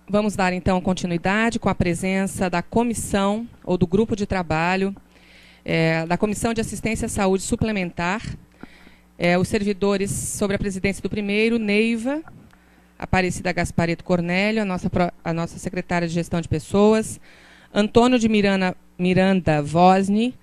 Vamos dar, então, continuidade com a presença da comissão, ou do grupo de trabalho, da Comissão de Assistência à Saúde Suplementar, os servidores sobre a presidência do primeiro, Neiva, Aparecida Gaspareto Cornélio, a nossa secretária de Gestão de Pessoas, Antônio de Miranda Vosni,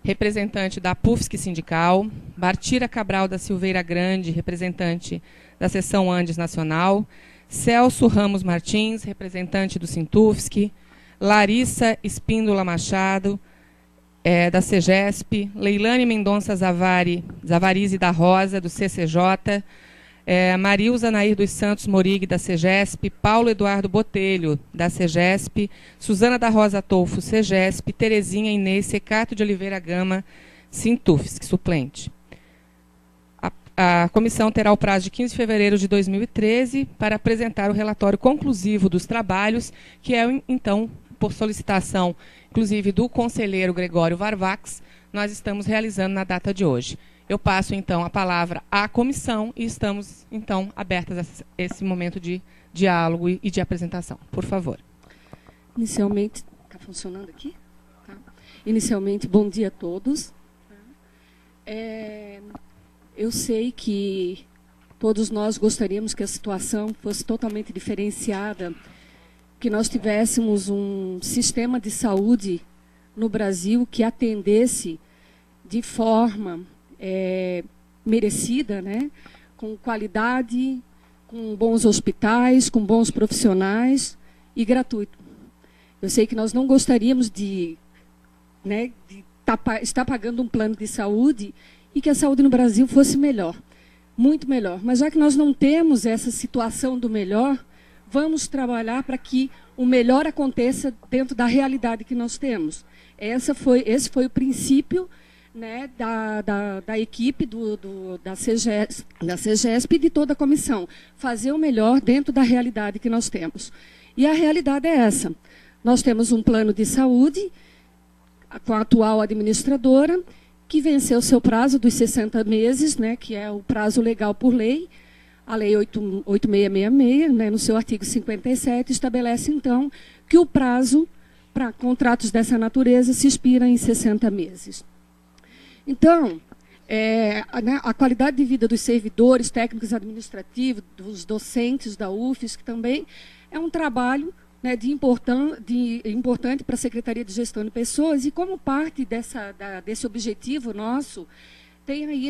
representante da PUFSC Sindical, Bartira Cabral da Silveira Grande, representante da Seção Andes Nacional, Celso Ramos Martins, representante do Sintufsc, Larissa Espíndola Machado, da CEGESP, Leilane Mendonça Zavarize da Rosa, do CCJ, Marilza Nair dos Santos Morig, da CEGESP, Paulo Eduardo Botelho, da CEGESP, Suzana da Rosa Tolfo, CEGESP, Terezinha Inês Secato de Oliveira Gama, Sintufsc, suplente. A comissão terá o prazo de 15 de fevereiro de 2013 para apresentar o relatório conclusivo dos trabalhos, que é, então, por solicitação, inclusive, do conselheiro Gregório Varvax, nós estamos realizando na data de hoje. Eu passo, então, a palavra à comissão e estamos, então, abertas a esse momento de diálogo e de apresentação. Por favor. Inicialmente, está funcionando aqui? Tá. Inicialmente, bom dia a todos. Eu sei que todos nós gostaríamos que a situação fosse totalmente diferenciada, que nós tivéssemos um sistema de saúde no Brasil que atendesse de forma merecida, né? Com qualidade, com bons hospitais, com bons profissionais e gratuito. Eu sei que nós não gostaríamos de estar pagando um plano de saúde e que a saúde no Brasil fosse melhor, muito melhor. Mas já que nós não temos essa situação do melhor, vamos trabalhar para que o melhor aconteça dentro da realidade que nós temos. Esse foi o princípio, né, da equipe da CEGESP e de toda a comissão. Fazer o melhor dentro da realidade que nós temos. E a realidade é essa. Nós temos um plano de saúde com a atual administradora, que venceu o seu prazo dos 60 meses, né, que é o prazo legal por lei. A Lei 8666, né, no seu artigo 57, estabelece, então, que o prazo para contratos dessa natureza se expira em 60 meses. Então, a qualidade de vida dos servidores, técnicos administrativos, dos docentes da UFSC também, é um trabalho, né, importante para a Secretaria de Gestão de Pessoas, e como parte desse objetivo nosso,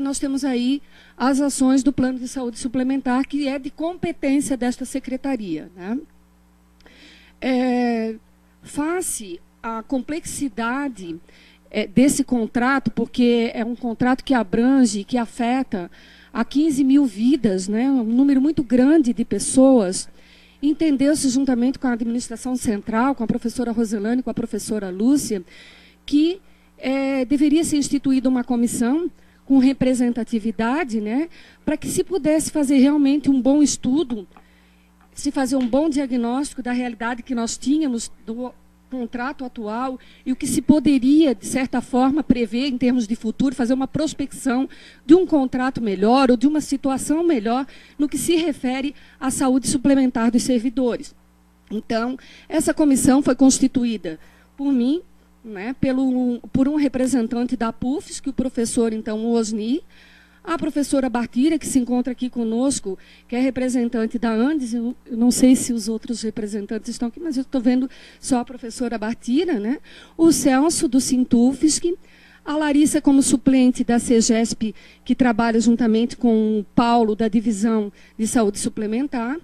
nós temos aí as ações do Plano de Saúde Suplementar, que é de competência desta Secretaria, né? Face à complexidade desse contrato, porque é um contrato que abrange, que afeta a 15 mil vidas, né, um número muito grande de pessoas, entendeu-se, juntamente com a administração central, com a professora Roselane, com a professora Lúcia, que deveria ser instituída uma comissão com representatividade, né, para que se pudesse fazer realmente um bom estudo, se fazer um bom diagnóstico da realidade que nós tínhamos do contrato atual e o que se poderia, de certa forma, prever em termos de futuro, fazer uma prospecção de um contrato melhor ou de uma situação melhor no que se refere à saúde suplementar dos servidores. Então, essa comissão foi constituída por mim, né, por um representante da PUFSC, o professor, então, Osni, a professora Bartira, que se encontra aqui conosco, que é representante da Andes. Eu não sei se os outros representantes estão aqui, mas eu estou vendo só a professora Bartira, né? O Celso, do Sintufsc, a Larissa, como suplente da CEGESP, que trabalha juntamente com o Paulo, da Divisão de Saúde Suplementar,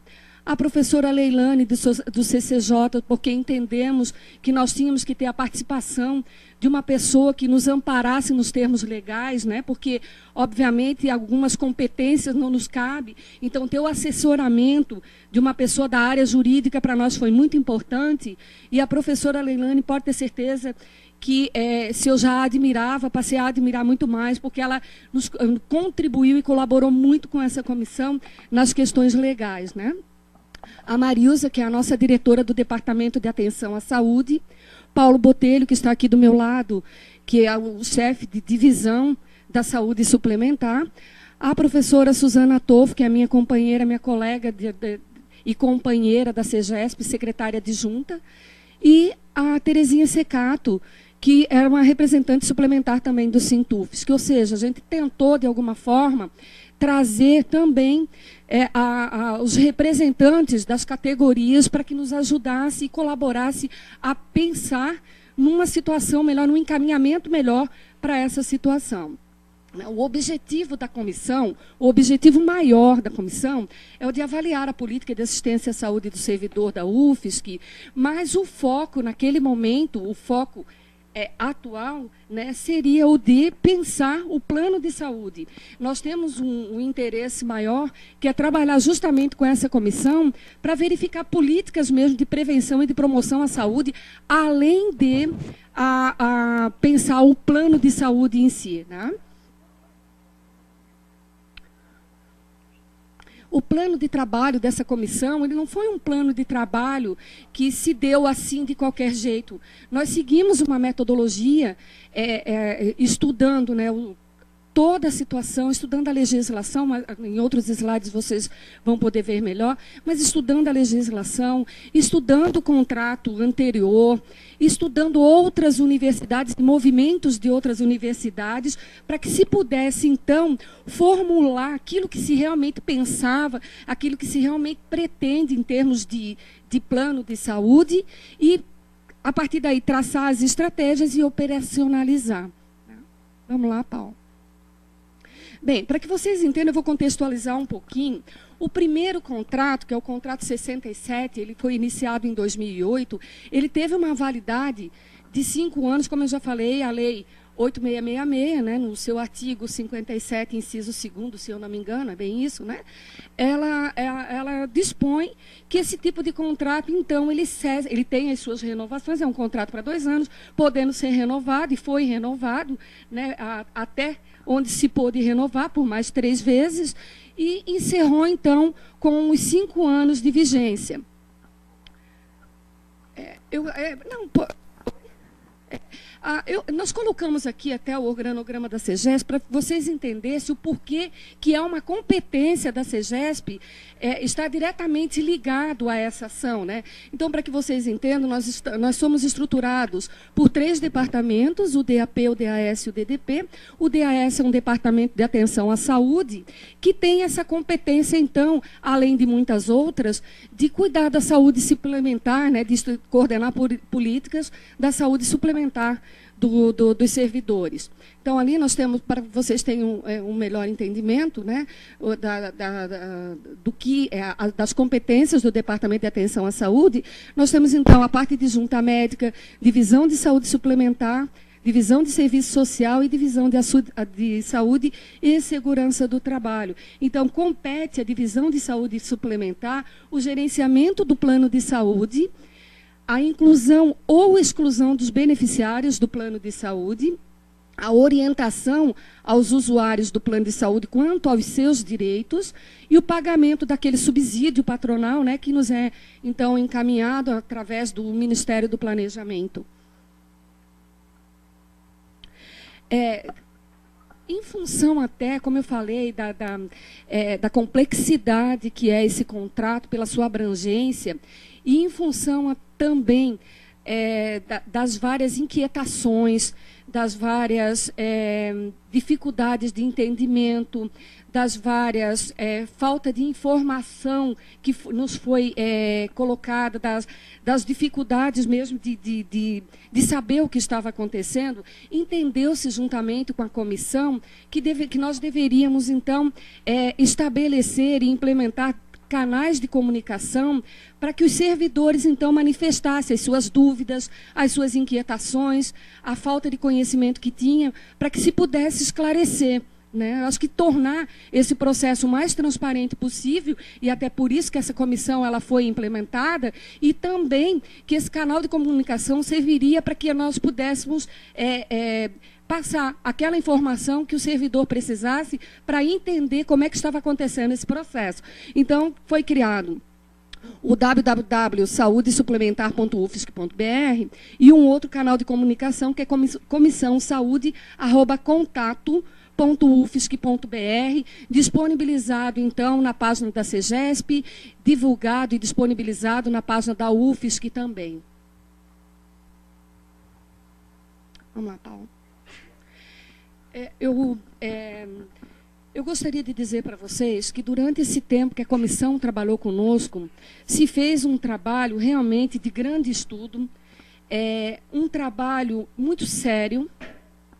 a professora Leilane, do CCJ, porque entendemos que nós tínhamos que ter a participação de uma pessoa que nos amparasse nos termos legais, né? Porque, obviamente, algumas competências não nos cabem. Então, ter o assessoramento de uma pessoa da área jurídica para nós foi muito importante. E a professora Leilane pode ter certeza que, se eu já a admirava, passei a admirar muito mais, porque ela nos contribuiu e colaborou muito com essa comissão nas questões legais, né? A Marilza, que é a nossa diretora do Departamento de Atenção à Saúde, Paulo Botelho, que está aqui do meu lado, que é o chefe de divisão da saúde suplementar, a professora Suzana Tolfo, que é a minha companheira, minha colega e companheira da CEGESP, secretária adjunta, e a Terezinha Secato, que era uma representante suplementar também do Sintufes, que, ou seja, a gente tentou, de alguma forma, trazer também os representantes das categorias para que nos ajudasse e colaborasse a pensar numa situação melhor, num encaminhamento melhor para essa situação. O objetivo da comissão, o objetivo maior da comissão, é o de avaliar a política de assistência à saúde do servidor da UFSC, mas o foco, naquele momento, o foco atual, né, seria o de pensar o plano de saúde. Nós temos um interesse maior, que é trabalhar justamente com essa comissão para verificar políticas mesmo de prevenção e de promoção à saúde, além de pensar o plano de saúde em si, né? O plano de trabalho dessa comissão, ele não foi um plano de trabalho que se deu assim de qualquer jeito. Nós seguimos uma metodologia estudando, né, toda a situação, estudando a legislação, em outros slides vocês vão poder ver melhor, mas estudando a legislação, estudando o contrato anterior, estudando outras universidades, movimentos de outras universidades, para que se pudesse, então, formular aquilo que se realmente pensava, aquilo que se realmente pretende em termos de plano de saúde e, a partir daí, traçar as estratégias e operacionalizar. Vamos lá, Paulo. Bem, para que vocês entendam, eu vou contextualizar um pouquinho. O primeiro contrato, que é o contrato 67, ele foi iniciado em 2008, ele teve uma validade de 5 anos, como eu já falei, a lei 8666, né, no seu artigo 57, inciso 2º, se eu não me engano, é bem isso, né? Ela dispõe que esse tipo de contrato, então, ele tem as suas renovações, é um contrato para 2 anos, podendo ser renovado, e foi renovado, né, até onde se pôde renovar por mais 3 vezes, e encerrou, então, com os 5 anos de vigência. Nós colocamos aqui até o organograma da CEGESP para vocês entenderem o porquê que é uma competência da CEGESP está diretamente ligado a essa ação, né? Então, para que vocês entendam, nós somos estruturados por 3 departamentos, o DAP, o DAS e o DDP. O DAS é um departamento de atenção à saúde, que tem essa competência, então, além de muitas outras, de cuidar da saúde suplementar, né, de coordenar políticas da saúde suplementar dos servidores. Então, ali nós temos, para que vocês tenham um melhor entendimento, né, das competências do Departamento de Atenção à Saúde, nós temos, então, a parte de junta médica, divisão de saúde suplementar, divisão de serviço social e divisão de saúde e segurança do trabalho. Então, compete à divisão de saúde suplementar o gerenciamento do plano de saúde, a inclusão ou exclusão dos beneficiários do plano de saúde, a orientação aos usuários do plano de saúde quanto aos seus direitos e o pagamento daquele subsídio patronal, né, que nos é, então, encaminhado através do Ministério do Planejamento. Em função até, como eu falei, da complexidade que é esse contrato, pela sua abrangência, e em função também das várias inquietações, das várias dificuldades de entendimento, das várias falta de informação que nos foi colocada, das dificuldades mesmo de saber o que estava acontecendo, entendeu-se juntamente com a comissão que nós deveríamos, então, estabelecer e implementar canais de comunicação para que os servidores, então, manifestassem as suas dúvidas, as suas inquietações, a falta de conhecimento que tinham, para que se pudesse esclarecer, né? Eu acho que tornar esse processo o mais transparente possível, e até por isso que essa comissão ela foi implementada, e também que esse canal de comunicação serviria para que nós pudéssemos passar aquela informação que o servidor precisasse para entender como é que estava acontecendo esse processo. Então, foi criado o www.saudesuplementar.ufsc.br e um outro canal de comunicação que é comissãosaude@contato saúde.ufsc.br, disponibilizado, então, na página da CEGESP, divulgado e disponibilizado na página da UFSC também. Vamos lá, Paulo. Eu gostaria de dizer para vocês que, durante esse tempo que a comissão trabalhou conosco, se fez um trabalho realmente de grande estudo, um trabalho muito sério,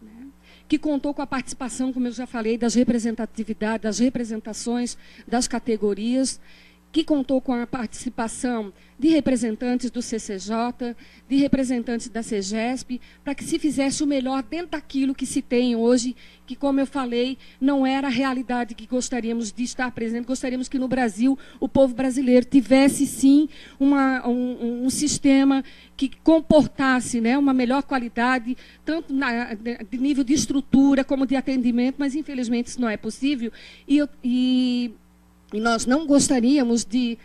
né, que contou com a participação, como eu já falei, das representatividades, das representações das categorias, que contou com a participação de representantes do CCJ, de representantes da CEGESP, para que se fizesse o melhor dentro daquilo que se tem hoje, que, como eu falei, não era a realidade que gostaríamos de estar presente. Gostaríamos que no Brasil o povo brasileiro tivesse, sim, um sistema que comportasse, né, uma melhor qualidade, tanto de nível de estrutura como de atendimento, mas, infelizmente, isso não é possível. E nós não gostaríamos de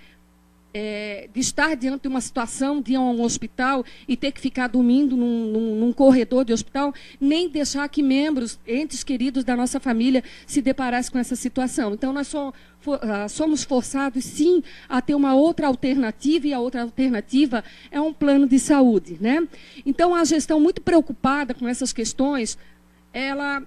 estar diante de uma situação de ir a um hospital e ter que ficar dormindo num corredor de hospital, nem deixar que membros, entes queridos da nossa família, se deparassem com essa situação. Então, nós somos forçados, sim, a ter uma outra alternativa, e a outra alternativa é um plano de saúde, né? Então, a gestão, muito preocupada com essas questões, ela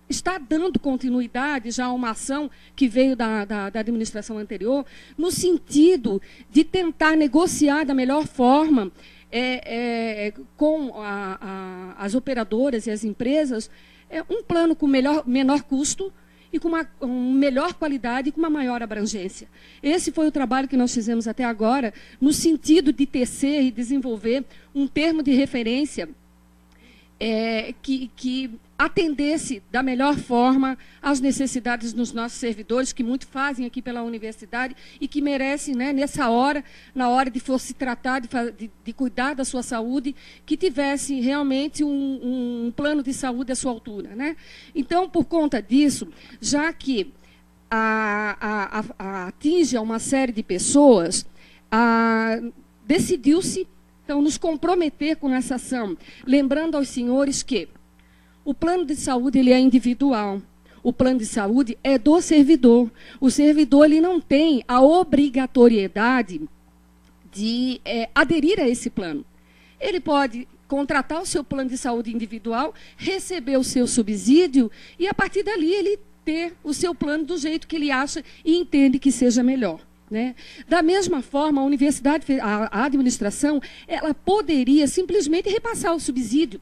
está dando continuidade já a uma ação que veio da administração anterior, no sentido de tentar negociar da melhor forma com as operadoras e as empresas um plano com menor custo e com uma melhor qualidade e com uma maior abrangência. Esse foi o trabalho que nós fizemos até agora, no sentido de tecer e desenvolver um termo de referência que atendesse da melhor forma às necessidades dos nossos servidores, que muito fazem aqui pela universidade e que merecem, né, na hora de for se tratar, de cuidar da sua saúde, que tivesse realmente um plano de saúde à sua altura, né? Então, por conta disso, já que atinge a uma série de pessoas, decidiu-se, então, nos comprometer com essa ação, lembrando aos senhores que o plano de saúde ele é individual. O plano de saúde é do servidor. O servidor ele não tem a obrigatoriedade de aderir a esse plano. Ele pode contratar o seu plano de saúde individual, receber o seu subsídio e, a partir dali, ele ter o seu plano do jeito que ele acha e entende que seja melhor, né? Da mesma forma, a universidade, a administração, ela poderia simplesmente repassar o subsídio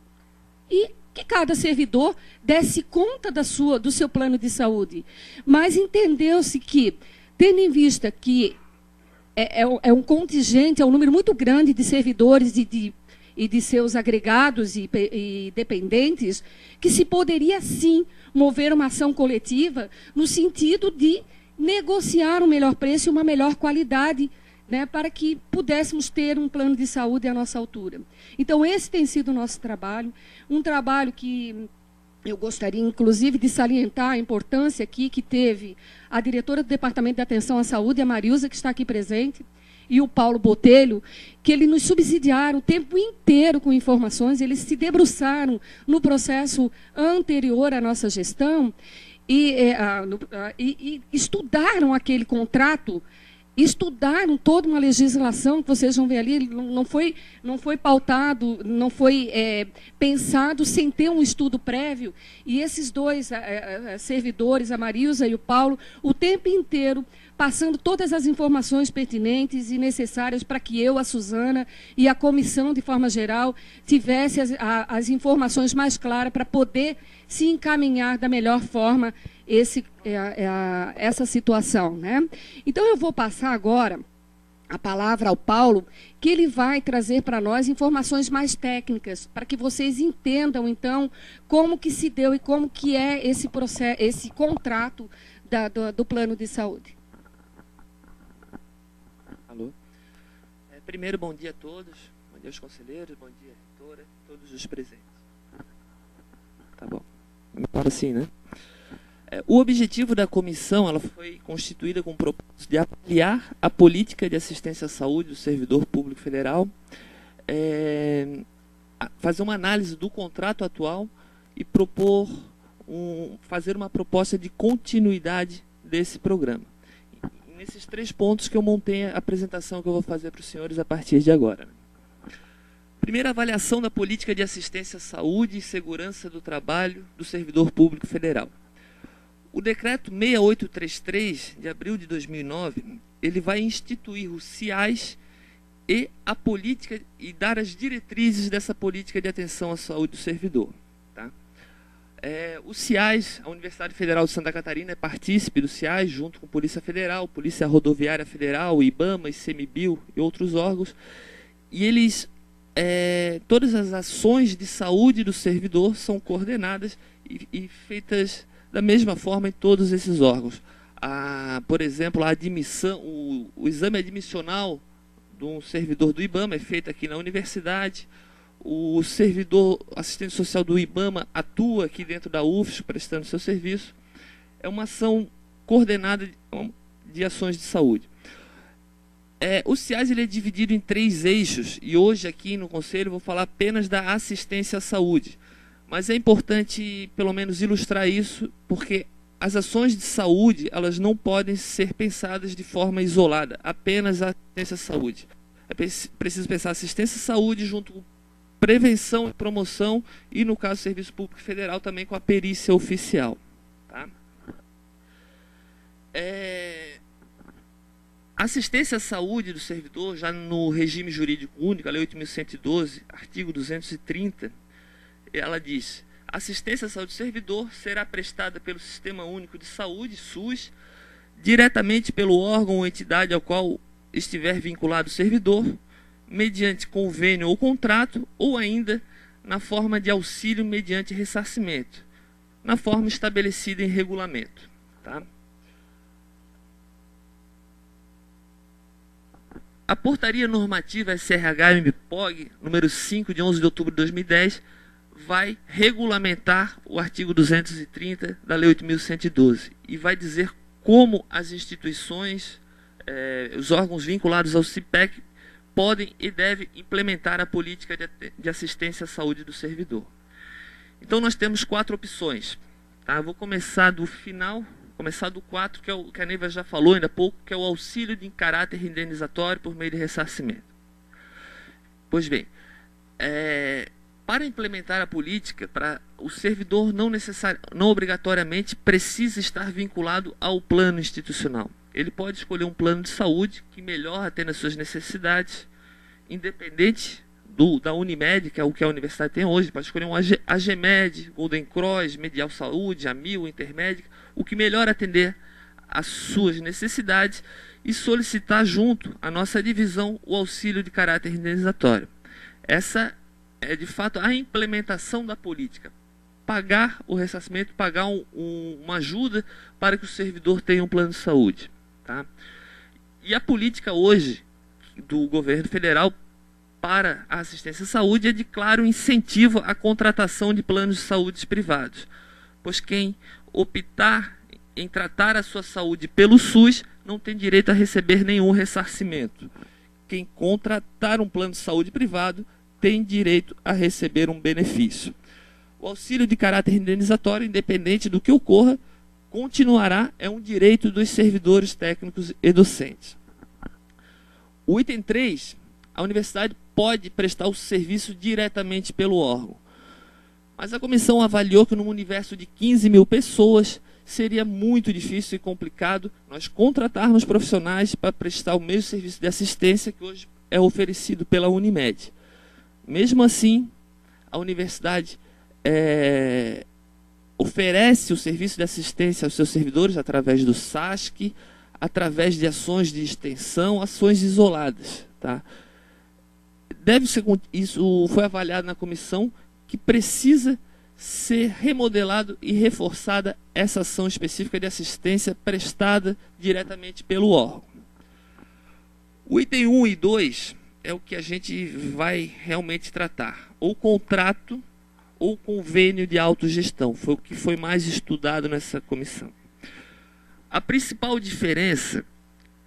e que cada servidor desse conta do seu plano de saúde. Mas entendeu-se que, tendo em vista que é um contingente, é um número muito grande de servidores e de seus agregados e dependentes, que se poderia, sim, mover uma ação coletiva no sentido de negociar um melhor preço e uma melhor qualidade, né, para que pudéssemos ter um plano de saúde à nossa altura. Então, esse tem sido o nosso trabalho, um trabalho que eu gostaria, inclusive, de salientar a importância aqui que teve a diretora do Departamento de Atenção à Saúde, a Marilza, que está aqui presente, e o Paulo Botelho, que eles nos subsidiaram o tempo inteiro com informações, eles se debruçaram no processo anterior à nossa gestão e estudaram aquele contrato, estudaram toda uma legislação que vocês vão ver ali, não foi pautado, não foi pensado sem ter um estudo prévio. E esses dois servidores, a Marilza e o Paulo, o tempo inteiro passando todas as informações pertinentes e necessárias para que eu, a Suzana e a comissão, de forma geral, tivesse as informações mais claras para poder se encaminhar da melhor forma essa situação, né? Então, eu vou passar agora a palavra ao Paulo, que ele vai trazer para nós informações mais técnicas, para que vocês entendam, então, como que se deu e como que é esse processo, esse contrato do plano de saúde. Alô? Primeiro, bom dia a todos, bom dia aos conselheiros, bom dia, reitora, todos os presentes. Tá bom. Agora sim, né? O objetivo da comissão, ela foi constituída com o propósito de avaliar a política de assistência à saúde do servidor público federal, fazer uma análise do contrato atual e propor fazer uma proposta de continuidade desse programa. E nesses 3 pontos que eu montei a apresentação que eu vou fazer para os senhores a partir de agora. Primeira, avaliação da política de assistência à saúde e segurança do trabalho do servidor público federal. O decreto 6833, de abril de 2009, ele vai instituir os CIAs e a política e dar as diretrizes dessa política de atenção à saúde do servidor. Tá? Os CIAs, a Universidade Federal de Santa Catarina é partícipe do CIAs, junto com a Polícia Federal, Polícia Rodoviária Federal, IBAMA, ICMBio e outros órgãos, e eles... todas as ações de saúde do servidor são coordenadas e feitas da mesma forma em todos esses órgãos. Por exemplo, a admissão, o exame admissional de um servidor do IBAMA é feito aqui na universidade. O servidor assistente social do IBAMA atua aqui dentro da UFSC prestando seu serviço. É uma ação coordenada de ações de saúde. O CIAS ele é dividido em 3 eixos, e hoje aqui no Conselho eu vou falar apenas da assistência à saúde. Mas é importante, pelo menos, ilustrar isso, porque as ações de saúde elas não podem ser pensadas de forma isolada, apenas a assistência à saúde. É preciso pensar assistência à saúde junto com prevenção e promoção, e no caso do Serviço Público Federal também com a perícia oficial. Tá? Assistência à saúde do servidor, já no regime jurídico único, a Lei 8.112, artigo 230, ela diz: assistência à saúde do servidor será prestada pelo Sistema Único de Saúde, SUS, diretamente pelo órgão ou entidade ao qual estiver vinculado o servidor, mediante convênio ou contrato, ou ainda na forma de auxílio mediante ressarcimento, na forma estabelecida em regulamento. Tá? A Portaria Normativa SRH-MPOG, número 5, de 11 de outubro de 2010, vai regulamentar o artigo 230 da Lei 8.112 e vai dizer como as instituições, os órgãos vinculados ao CIPEC, podem e devem implementar a política de assistência à saúde do servidor. Então nós temos 4 opções. Tá? Eu vou começar do final... Começar do 4, que é o que a Neiva já falou ainda há pouco, que é o auxílio de caráter indenizatório por meio de ressarcimento. Pois bem, para implementar a política, o servidor não obrigatoriamente precisa estar vinculado ao plano institucional. Ele pode escolher um plano de saúde que melhor atenda às suas necessidades, independente da Unimed, que é o que a universidade tem hoje. Pode escolher um AGMed, Golden Cross, Medial Saúde, Amil, Intermédica, o que melhor atender às suas necessidades, e solicitar junto à nossa divisão o auxílio de caráter indenizatório. Essa é de fato a implementação da política. Pagar o ressarcimento, pagar uma ajuda para que o servidor tenha um plano de saúde. Tá? E a política hoje do governo federal para a assistência à saúde é de claro incentivo à contratação de planos de saúde privados, pois quem optar em tratar a sua saúde pelo SUS não tem direito a receber nenhum ressarcimento. Quem contratar um plano de saúde privado tem direito a receber um benefício. O auxílio de caráter indenizatório, independente do que ocorra, continuará, é um direito dos servidores técnicos e docentes. O item 3, a universidade pode prestar o serviço diretamente pelo órgão. Mas a comissão avaliou que num universo de 15 mil pessoas seria muito difícil e complicado nós contratarmos profissionais para prestar o mesmo serviço de assistência que hoje é oferecido pela Unimed. Mesmo assim, a universidade oferece o serviço de assistência aos seus servidores através do SASC, através de ações de extensão, ações isoladas. Tá? Isso foi avaliado na comissão, que precisa ser remodelado e reforçada essa ação específica de assistência prestada diretamente pelo órgão. O item 1 e 2 é o que a gente vai realmente tratar. Ou contrato ou convênio de autogestão. Foi o que foi mais estudado nessa comissão. A principal diferença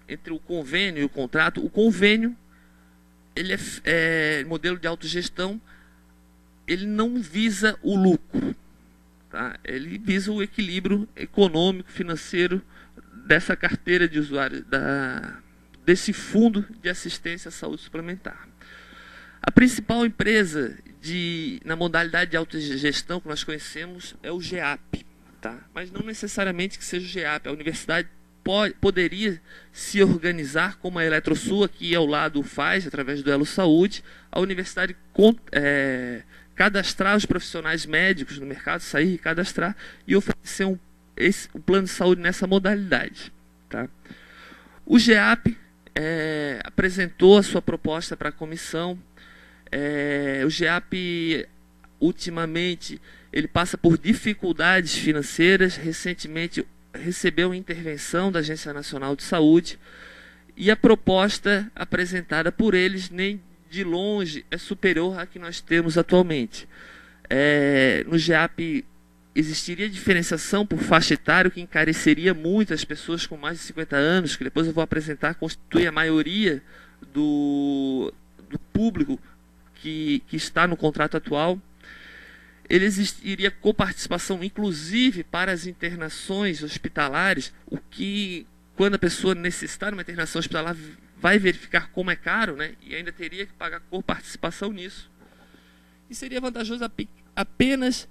entre o convênio e o contrato, o convênio, ele modelo de autogestão, ele não visa o lucro. tá? Ele visa o equilíbrio econômico, financeiro dessa carteira de usuários, desse fundo de assistência à saúde suplementar. A principal empresa na modalidade de autogestão que nós conhecemos é o GEAP, tá? Mas não necessariamente que seja o GEAP. A universidade poderia se organizar como a Eletrosul, aqui ao lado faz, através do Elo Saúde. A universidade cadastrar os profissionais médicos no mercado, sair e cadastrar, e oferecer um plano de saúde nessa modalidade. Tá? O GEAP apresentou a sua proposta para a comissão. O GEAP, ultimamente, ele passa por dificuldades financeiras. Recentemente, recebeu intervenção da Agência Nacional de Saúde, e a proposta apresentada por eles nem de longe é superior à que nós temos atualmente. No GEAP existiria diferenciação por faixa etária, que encareceria muito as pessoas com mais de 50 anos, que depois eu vou apresentar, constitui a maioria do público que está no contrato atual. Ele existiria coparticipação, inclusive, para as internações hospitalares, o que, quando a pessoa necessitar de uma internação hospitalar, vai verificar como é caro, né? E ainda teria que pagar coparticipação nisso. E seria vantajoso apenas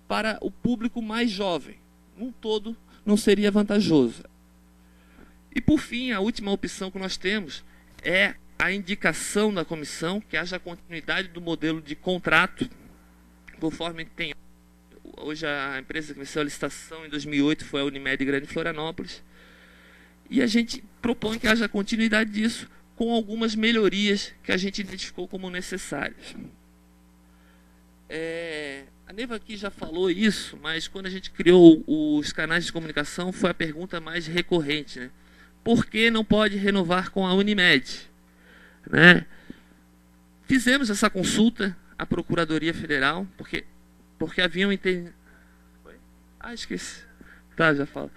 para o público mais jovem. Num todo, não seria vantajoso. E, por fim, a última opção que nós temos é a indicação da comissão, que haja continuidade do modelo de contrato, conforme tem hoje. A empresa que venceu a licitação em 2008 foi a Unimed Grande Florianópolis, e a gente propõe que haja continuidade disso, com algumas melhorias que a gente identificou como necessárias. A Neva aqui já falou isso, mas quando a gente criou os canais de comunicação, foi a pergunta mais recorrente, né? Por que não pode renovar com a Unimed? Né? Fizemos essa consulta à Procuradoria Federal, porque haviam entendido... esqueci. Tá, já falo.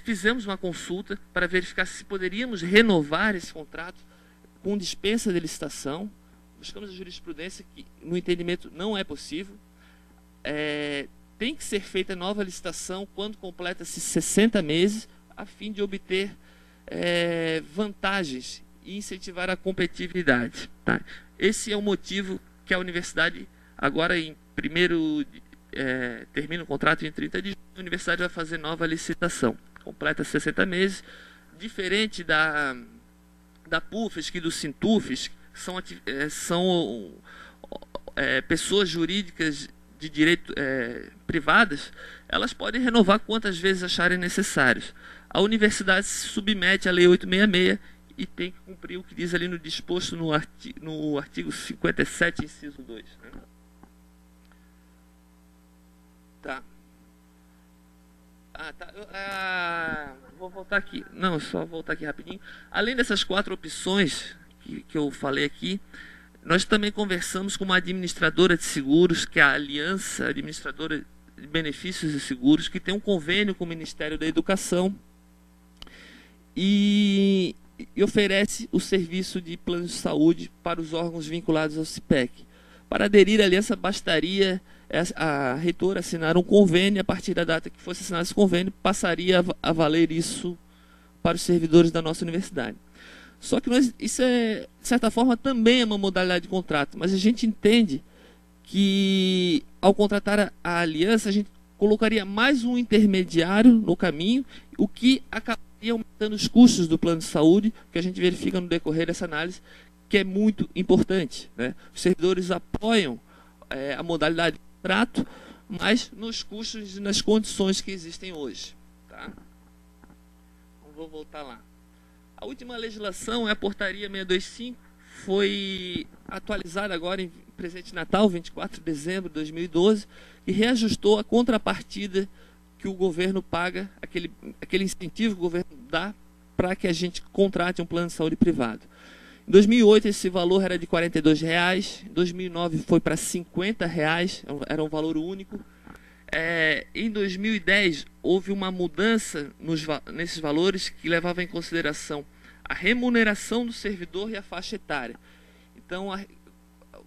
Fizemos uma consulta para verificar se poderíamos renovar esse contrato com dispensa de licitação. Buscamos a jurisprudência que, no entendimento, não é possível. Tem que ser feita nova licitação quando completa-se 60 meses, a fim de obter vantagens e incentivar a competitividade. Tá? Esse é o motivo que a universidade, agora termina o contrato em 30 de junho, a universidade vai fazer nova licitação. Completa 60 meses, diferente da PUFES e do Sintufes, que são pessoas jurídicas de direito privadas. Elas podem renovar quantas vezes acharem necessários. A universidade se submete à Lei 866 e tem que cumprir o que diz ali no disposto no artigo 57, inciso 2. Né? Tá. Vou voltar aqui. Não, só voltar aqui rapidinho. Além dessas 4 opções que eu falei aqui, nós também conversamos com uma administradora de seguros, que é a Aliança Administradora de Benefícios e Seguros, que tem um convênio com o Ministério da Educação e oferece o serviço de plano de saúde para os órgãos vinculados ao CIPEC. Para aderir à aliança, bastaria a reitora assinar um convênio, e a partir da data que fosse assinado esse convênio, passaria a valer isso para os servidores da nossa universidade. Só que isso, de certa forma, também é uma modalidade de contrato, mas a gente entende que, ao contratar a aliança, a gente colocaria mais um intermediário no caminho, o que acabaria aumentando os custos do plano de saúde, que a gente verifica no decorrer dessa análise, que é muito importante. Né? Os servidores apoiam a modalidade de contrato, mas nos custos e nas condições que existem hoje. Tá? Então, vou voltar lá. A última legislação é a Portaria 625, foi atualizada agora em presente Natal, 24 de dezembro de 2012, e reajustou a contrapartida que o governo paga, aquele incentivo que o governo dá para que a gente contrate um plano de saúde privado. Em 2008 esse valor era de R$ 42,00, em 2009 foi para R$ 50,00, era um valor único. Em 2010 houve uma mudança nesses valores que levava em consideração a remuneração do servidor e a faixa etária. Então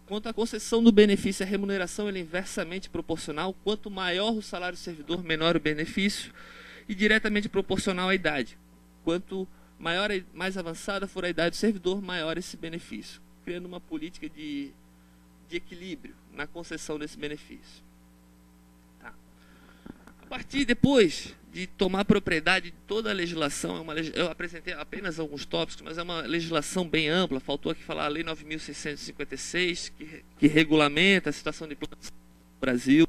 quanto à concessão do benefício, a remuneração ela é inversamente proporcional. Quanto maior o salário do servidor, menor o benefício, e diretamente proporcional à idade. Quanto maior, mais avançada for a idade do servidor, maior esse benefício, criando uma política de equilíbrio na concessão desse benefício. Tá. A partir depois de tomar propriedade de toda a legislação, eu apresentei apenas alguns tópicos, mas é uma legislação bem ampla. Faltou aqui falar a Lei 9.656, que regulamenta a situação de planos no Brasil,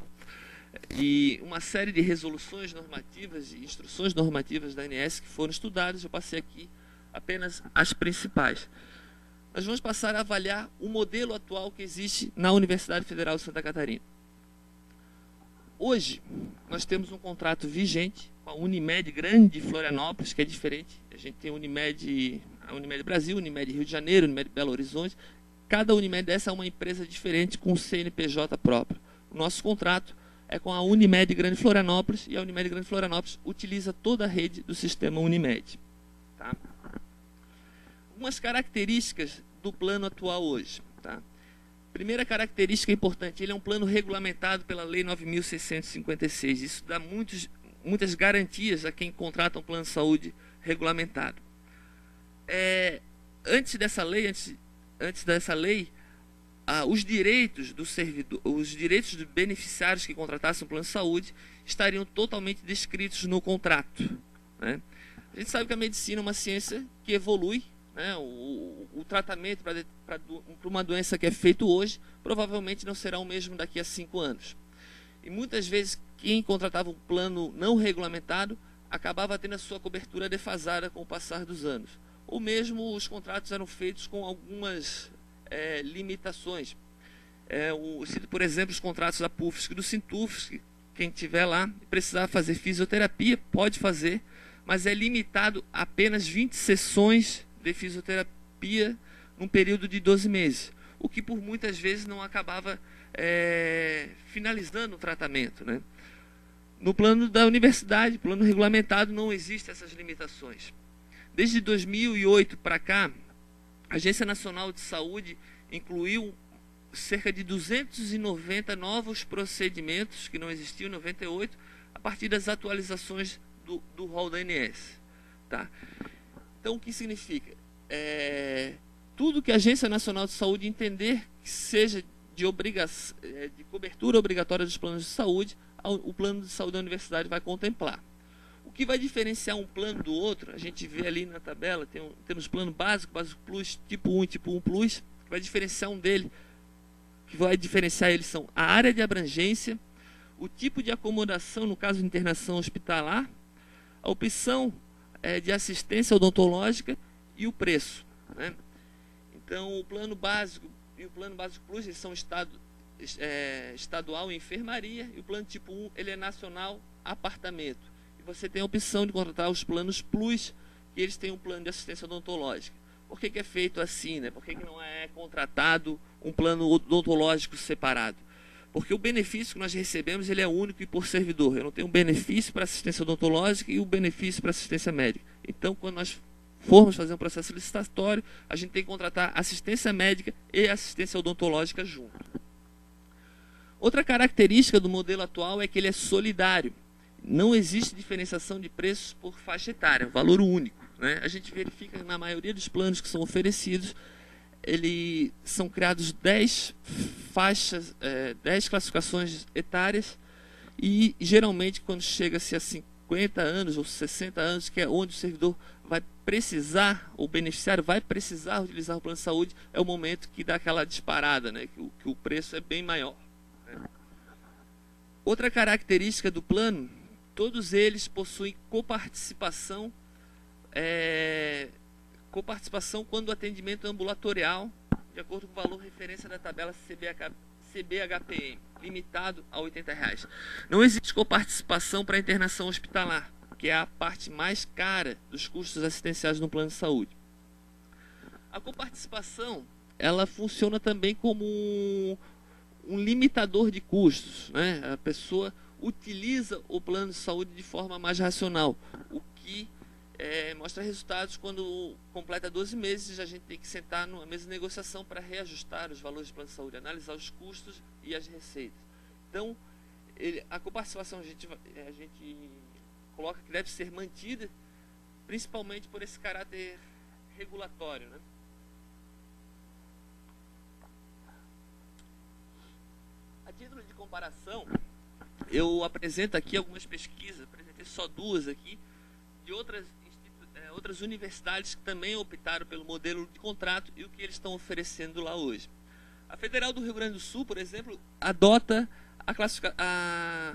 e uma série de resoluções normativas e instruções normativas da ANS que foram estudadas. Eu passei aqui apenas as principais. Nós vamos passar a avaliar o modelo atual que existe na Universidade Federal de Santa Catarina. Hoje, nós temos um contrato vigente com a Unimed Grande de Florianópolis, que é diferente. A gente tem a Unimed Brasil, Unimed Rio de Janeiro, Unimed Belo Horizonte. Cada Unimed dessa é uma empresa diferente com CNPJ próprio. O nosso contrato é com a Unimed Grande de Florianópolis, e a Unimed Grande de Florianópolis utiliza toda a rede do sistema Unimed. Tá? Algumas características do plano atual hoje. Tá? Primeira característica importante, ele é um plano regulamentado pela Lei 9.656. Isso dá muitas garantias a quem contrata um plano de saúde regulamentado. Antes dessa lei, os direitos do servidor, os direitos dos beneficiários que contratassem um plano de saúde estariam totalmente descritos no contrato. Né? A gente sabe que a medicina é uma ciência que evolui. Né? O tratamento para uma doença que é feito hoje provavelmente não será o mesmo daqui a 5 anos. E muitas vezes quem contratava um plano não regulamentado acabava tendo a sua cobertura defasada com o passar dos anos. Ou mesmo os contratos eram feitos com algumas limitações. Cito, por exemplo, os contratos da PUFSC e do Sintufsc. Quem estiver lá e precisar fazer fisioterapia, pode fazer, mas é limitado a apenas 20 sessões de fisioterapia num período de 12 meses, o que por muitas vezes não acabava finalizando o tratamento. Né? No plano da universidade, plano regulamentado, não existem essas limitações. Desde 2008 para cá, a Agência Nacional de Saúde incluiu cerca de 290 novos procedimentos que não existiam em 98, a partir das atualizações do rol da ANS. Tá? Então, o que significa? Tudo que a Agência Nacional de Saúde entender que seja de cobertura obrigatória dos planos de saúde, o plano de saúde da universidade vai contemplar. O que vai diferenciar um plano do outro, a gente vê ali na tabela, temos plano básico, básico plus, tipo 1 e tipo 1 plus, que vai diferenciar eles são a área de abrangência, o tipo de acomodação, no caso de internação hospitalar, a opção de assistência odontológica e o preço. Né? Então, o plano básico e o plano básico plus, eles são estadual e enfermaria, e o plano tipo 1, ele é nacional, apartamento. E você tem a opção de contratar os planos plus, que eles têm um plano de assistência odontológica. Por que é feito assim? Né? Por que não é contratado um plano odontológico separado? Porque o benefício que nós recebemos ele é único e por servidor. Eu não tenho um benefício para assistência odontológica e o benefício para assistência médica. Então, quando nós formos fazer um processo licitatório, a gente tem que contratar assistência médica e assistência odontológica junto. Outra característica do modelo atual é que ele é solidário. Não existe diferenciação de preços por faixa etária, valor único. Né? A gente verifica na maioria dos planos que são oferecidos, são criados 10 faixas, 10 classificações etárias, e geralmente quando chega-se a 50 anos ou 60 anos, que é onde o servidor vai precisar, o beneficiário vai precisar utilizar o plano de saúde, é o momento que dá aquela disparada, né? que o preço é bem maior. Né? Outra característica do plano, todos eles possuem coparticipação, quando o atendimento é ambulatorial, de acordo com o valor referência da tabela CBHPM, limitado a R$ 80. Não existe coparticipação para internação hospitalar, que é a parte mais cara dos custos assistenciais no plano de saúde. A coparticipação, ela funciona também como um limitador de custos. Né? A pessoa utiliza o plano de saúde de forma mais racional, o que mostra resultados quando completa 12 meses, a gente tem que sentar numa mesa de negociação para reajustar os valores de plano de saúde, analisar os custos e as receitas. Então, a coparticipação a gente coloca que deve ser mantida, principalmente por esse caráter regulatório, né? A título de comparação, eu apresento aqui algumas pesquisas, apresentei só duas aqui, de outras universidades que também optaram pelo modelo de contrato e o que eles estão oferecendo lá hoje. A Federal do Rio Grande do Sul, por exemplo, adota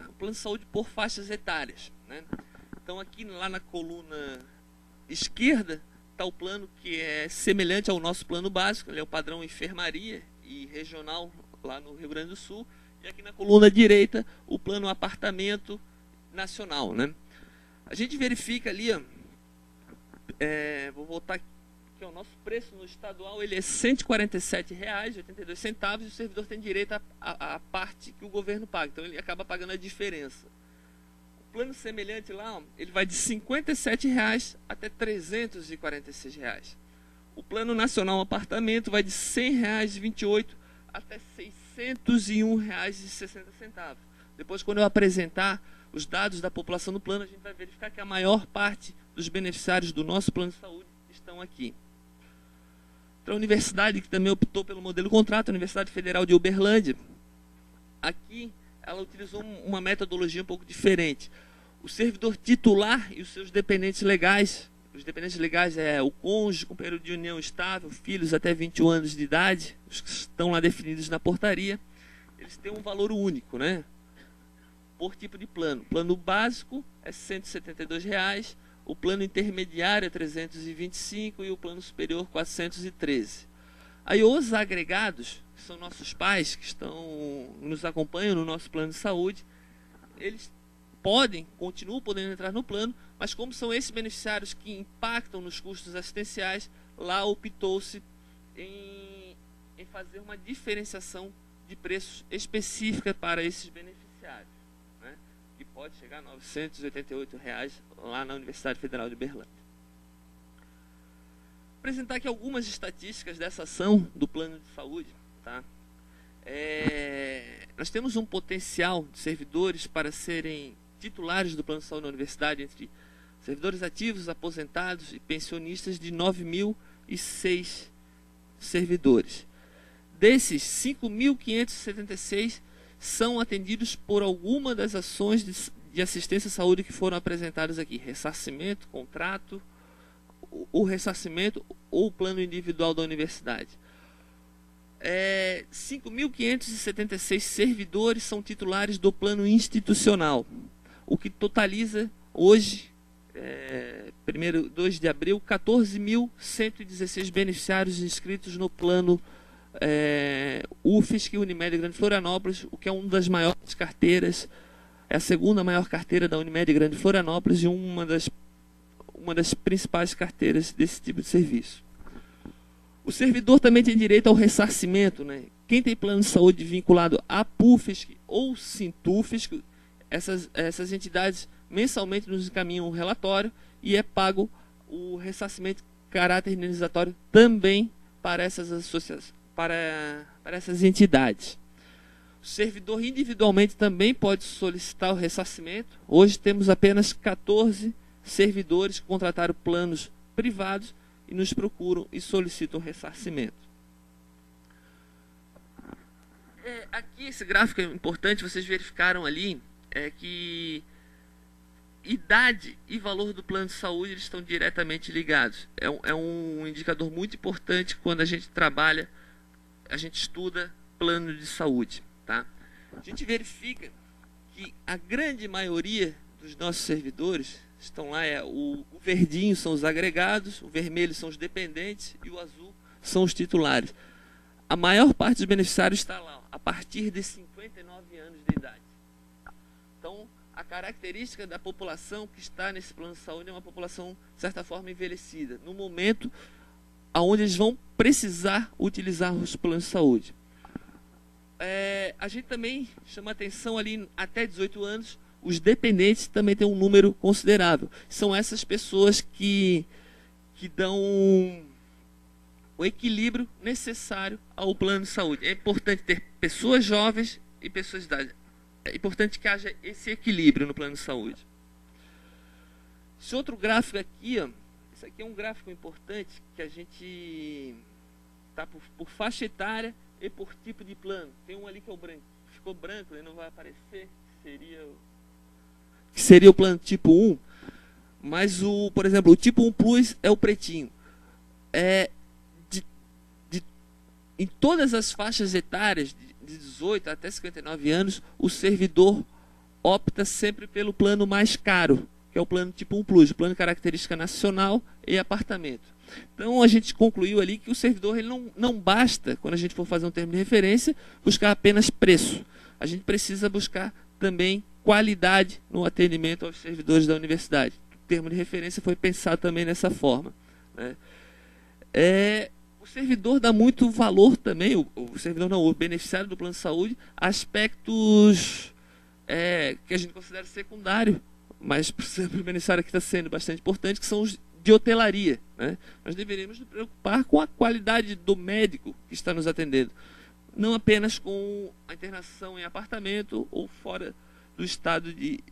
o plano de saúde por faixas etárias, né? Então aqui lá na coluna esquerda está o plano que é semelhante ao nosso plano básico, ele é o padrão enfermaria e regional lá no Rio Grande do Sul, e aqui na coluna direita o plano apartamento nacional, né? A gente verifica ali, ó, vou voltar aqui, que o nosso preço no estadual ele é R$ 147,82, e o servidor tem direito à parte que o governo paga, então ele acaba pagando a diferença. O plano semelhante lá, ó, ele vai de R$ 57,00 até R$ 346,00. O plano nacional apartamento vai de R$ 100,28 até R$ 601,60. Depois, quando eu apresentar os dados da população do plano, a gente vai verificar que a maior parte dos beneficiários do nosso plano de saúde estão aqui. Outra universidade que também optou pelo modelo contrato, a Universidade Federal de Uberlândia. Aqui ela utilizou uma metodologia um pouco diferente. O servidor titular e os seus dependentes legais, os dependentes legais é o cônjuge com período de união estável, filhos até 21 anos de idade, os que estão lá definidos na portaria, eles têm um valor único, né? Por tipo de plano. O plano básico é R$ 172,00, o plano intermediário é 325 e o plano superior 413. Aí os agregados, que são nossos pais, que nos acompanham no nosso plano de saúde, eles continuam podendo entrar no plano, mas como são esses beneficiários que impactam nos custos assistenciais, lá optou-se em fazer uma diferenciação de preços específica para esses beneficiários, né? Que pode chegar a R$ 988,00 lá na Universidade Federal de Uberlândia. Vou apresentar aqui algumas estatísticas dessa ação do plano de saúde, tá? Nós temos um potencial de servidores para serem titulares do plano de saúde na universidade entre servidores ativos, aposentados e pensionistas de 9.006 servidores. Desses, 5.576 são atendidos por alguma das ações de assistência à saúde que foram apresentadas aqui: ressarcimento, contrato, o ressarcimento ou o plano individual da universidade. 5.576 servidores são titulares do plano institucional, o que totaliza hoje, 2 de abril, 14.116 beneficiários inscritos no plano UFSC, Unimed Grande Florianópolis, o que é uma das maiores carteiras, é a segunda maior carteira da Unimed Grande Florianópolis e uma das principais carteiras desse tipo de serviço. O servidor também tem direito ao ressarcimento, né? Quem tem plano de saúde vinculado à PUFSC ou Sintufsc, essas entidades mensalmente nos encaminham um relatório e é pago o ressarcimento caráter indenizatório também para essas associações, para essas entidades. O servidor individualmente também pode solicitar o ressarcimento. Hoje temos apenas 14 servidores que contrataram planos privados e nos procuram e solicitam ressarcimento. Aqui esse gráfico é importante, vocês verificaram ali que idade e valor do plano de saúde eles estão diretamente ligados. É um indicador muito importante quando a gente trabalha, a gente estuda plano de saúde, tá? A gente verifica que a grande maioria dos nossos servidores estão lá, o verdinho são os agregados, o vermelho são os dependentes e o azul são os titulares. A maior parte dos beneficiários está lá, a partir de 59 anos de idade. Então, a característica da população que está nesse plano de saúde é uma população, de certa forma, envelhecida, no momento onde eles vão precisar utilizar os planos de saúde. A gente também chama atenção ali, até 18 anos, os dependentes também têm um número considerável. São essas pessoas que dão o equilíbrio necessário ao plano de saúde. É importante ter pessoas jovens e pessoas de idade. É importante que haja esse equilíbrio no plano de saúde. Esse outro gráfico aqui, ó, isso aqui é um gráfico importante que a gente está por faixa etária e por tipo de plano. Tem um ali que é o branco, ficou branco, ele não vai aparecer, que seria o plano tipo 1, mas por exemplo, o tipo 1 Plus é o pretinho. Em todas as faixas etárias, de 18 até 59 anos, o servidor opta sempre pelo plano mais caro, que é o plano tipo 1 Plus, o plano de característica nacional e apartamento. Então a gente concluiu ali que o servidor ele não basta, quando a gente for fazer um termo de referência, buscar apenas preço. A gente precisa buscar também qualidade no atendimento aos servidores da universidade. O termo de referência foi pensado também nessa forma, né? O servidor dá muito valor também, o servidor não, o beneficiário do plano de saúde, a aspectos que a gente considera secundário, mas para o beneficiário aqui está sendo bastante importante, que são os de hotelaria, né? Nós deveríamos nos preocupar com a qualidade do médico que está nos atendendo, não apenas com a internação em apartamento ou fora do estado de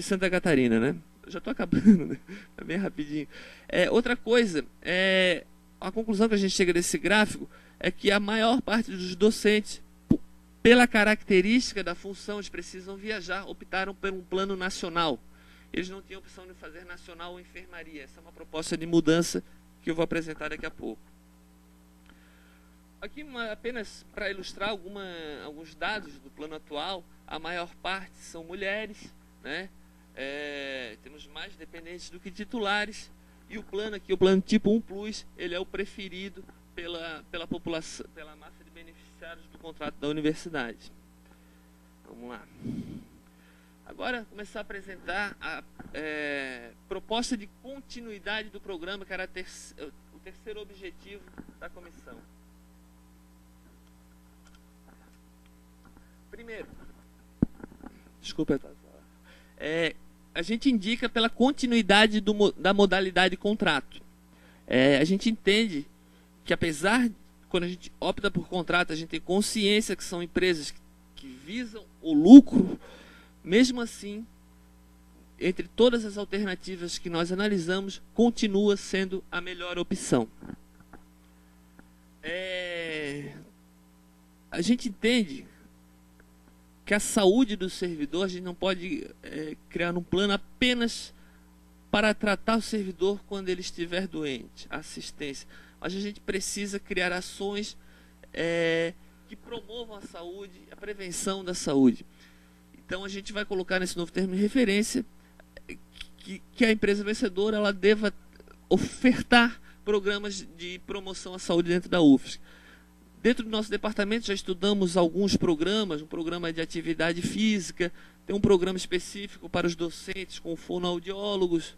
Santa Catarina, né? Eu já estou acabando, né? É bem rapidinho. Outra coisa, a conclusão que a gente chega desse gráfico é que a maior parte dos docentes, pela característica da função, eles precisam viajar, optaram por um plano nacional. Eles não tinham opção de fazer nacional ou enfermaria. Essa é uma proposta de mudança que eu vou apresentar daqui a pouco. Aqui, apenas para ilustrar alguns dados do plano atual, a maior parte são mulheres, né? Temos mais dependentes do que titulares. E o plano aqui, o plano tipo 1 Plus, ele é o preferido pela população, pela massa de beneficiários do contrato da universidade. Vamos lá. Agora, começar a apresentar a proposta de continuidade do programa, que era o terceiro objetivo da comissão. Primeiro, desculpa, a gente indica pela continuidade da modalidade contrato. A gente entende que, apesar, quando a gente opta por contrato, a gente tem consciência que são empresas que visam o lucro. Mesmo assim, entre todas as alternativas que nós analisamos, continua sendo a melhor opção. A gente entende que a saúde do servidor, a gente não pode criar um plano apenas para tratar o servidor quando ele estiver doente, assistência. Mas a gente precisa criar ações que promovam a saúde, a prevenção da saúde. Então a gente vai colocar nesse novo termo de referência que a empresa vencedora ela deva ofertar programas de promoção à saúde dentro da UFSC. Dentro do nosso departamento já estudamos alguns programas, um programa de atividade física, tem um programa específico para os docentes com fonoaudiólogos,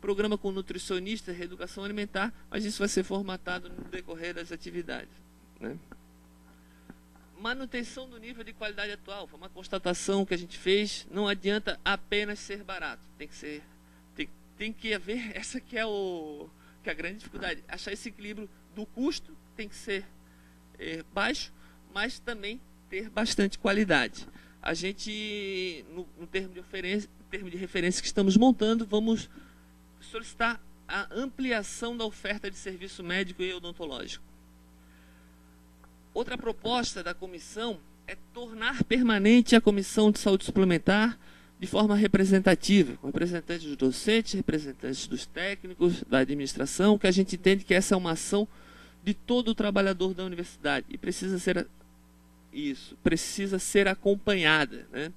programa com nutricionista, reeducação alimentar, mas isso vai ser formatado no decorrer das atividades, né? Manutenção do nível de qualidade atual, foi uma constatação que a gente fez, não adianta apenas ser barato, tem que haver, essa que é a grande dificuldade, achar esse equilíbrio do custo, tem que ser baixo, mas também ter bastante qualidade. A gente, no termo de referência que estamos montando, vamos solicitar a ampliação da oferta de serviço médico e odontológico. Outra proposta da comissão é tornar permanente a Comissão de Saúde Suplementar de forma representativa, com representantes dos docentes, representantes dos técnicos, da administração, que a gente entende que essa é uma ação de todo o trabalhador da universidade e precisa ser acompanhada, né?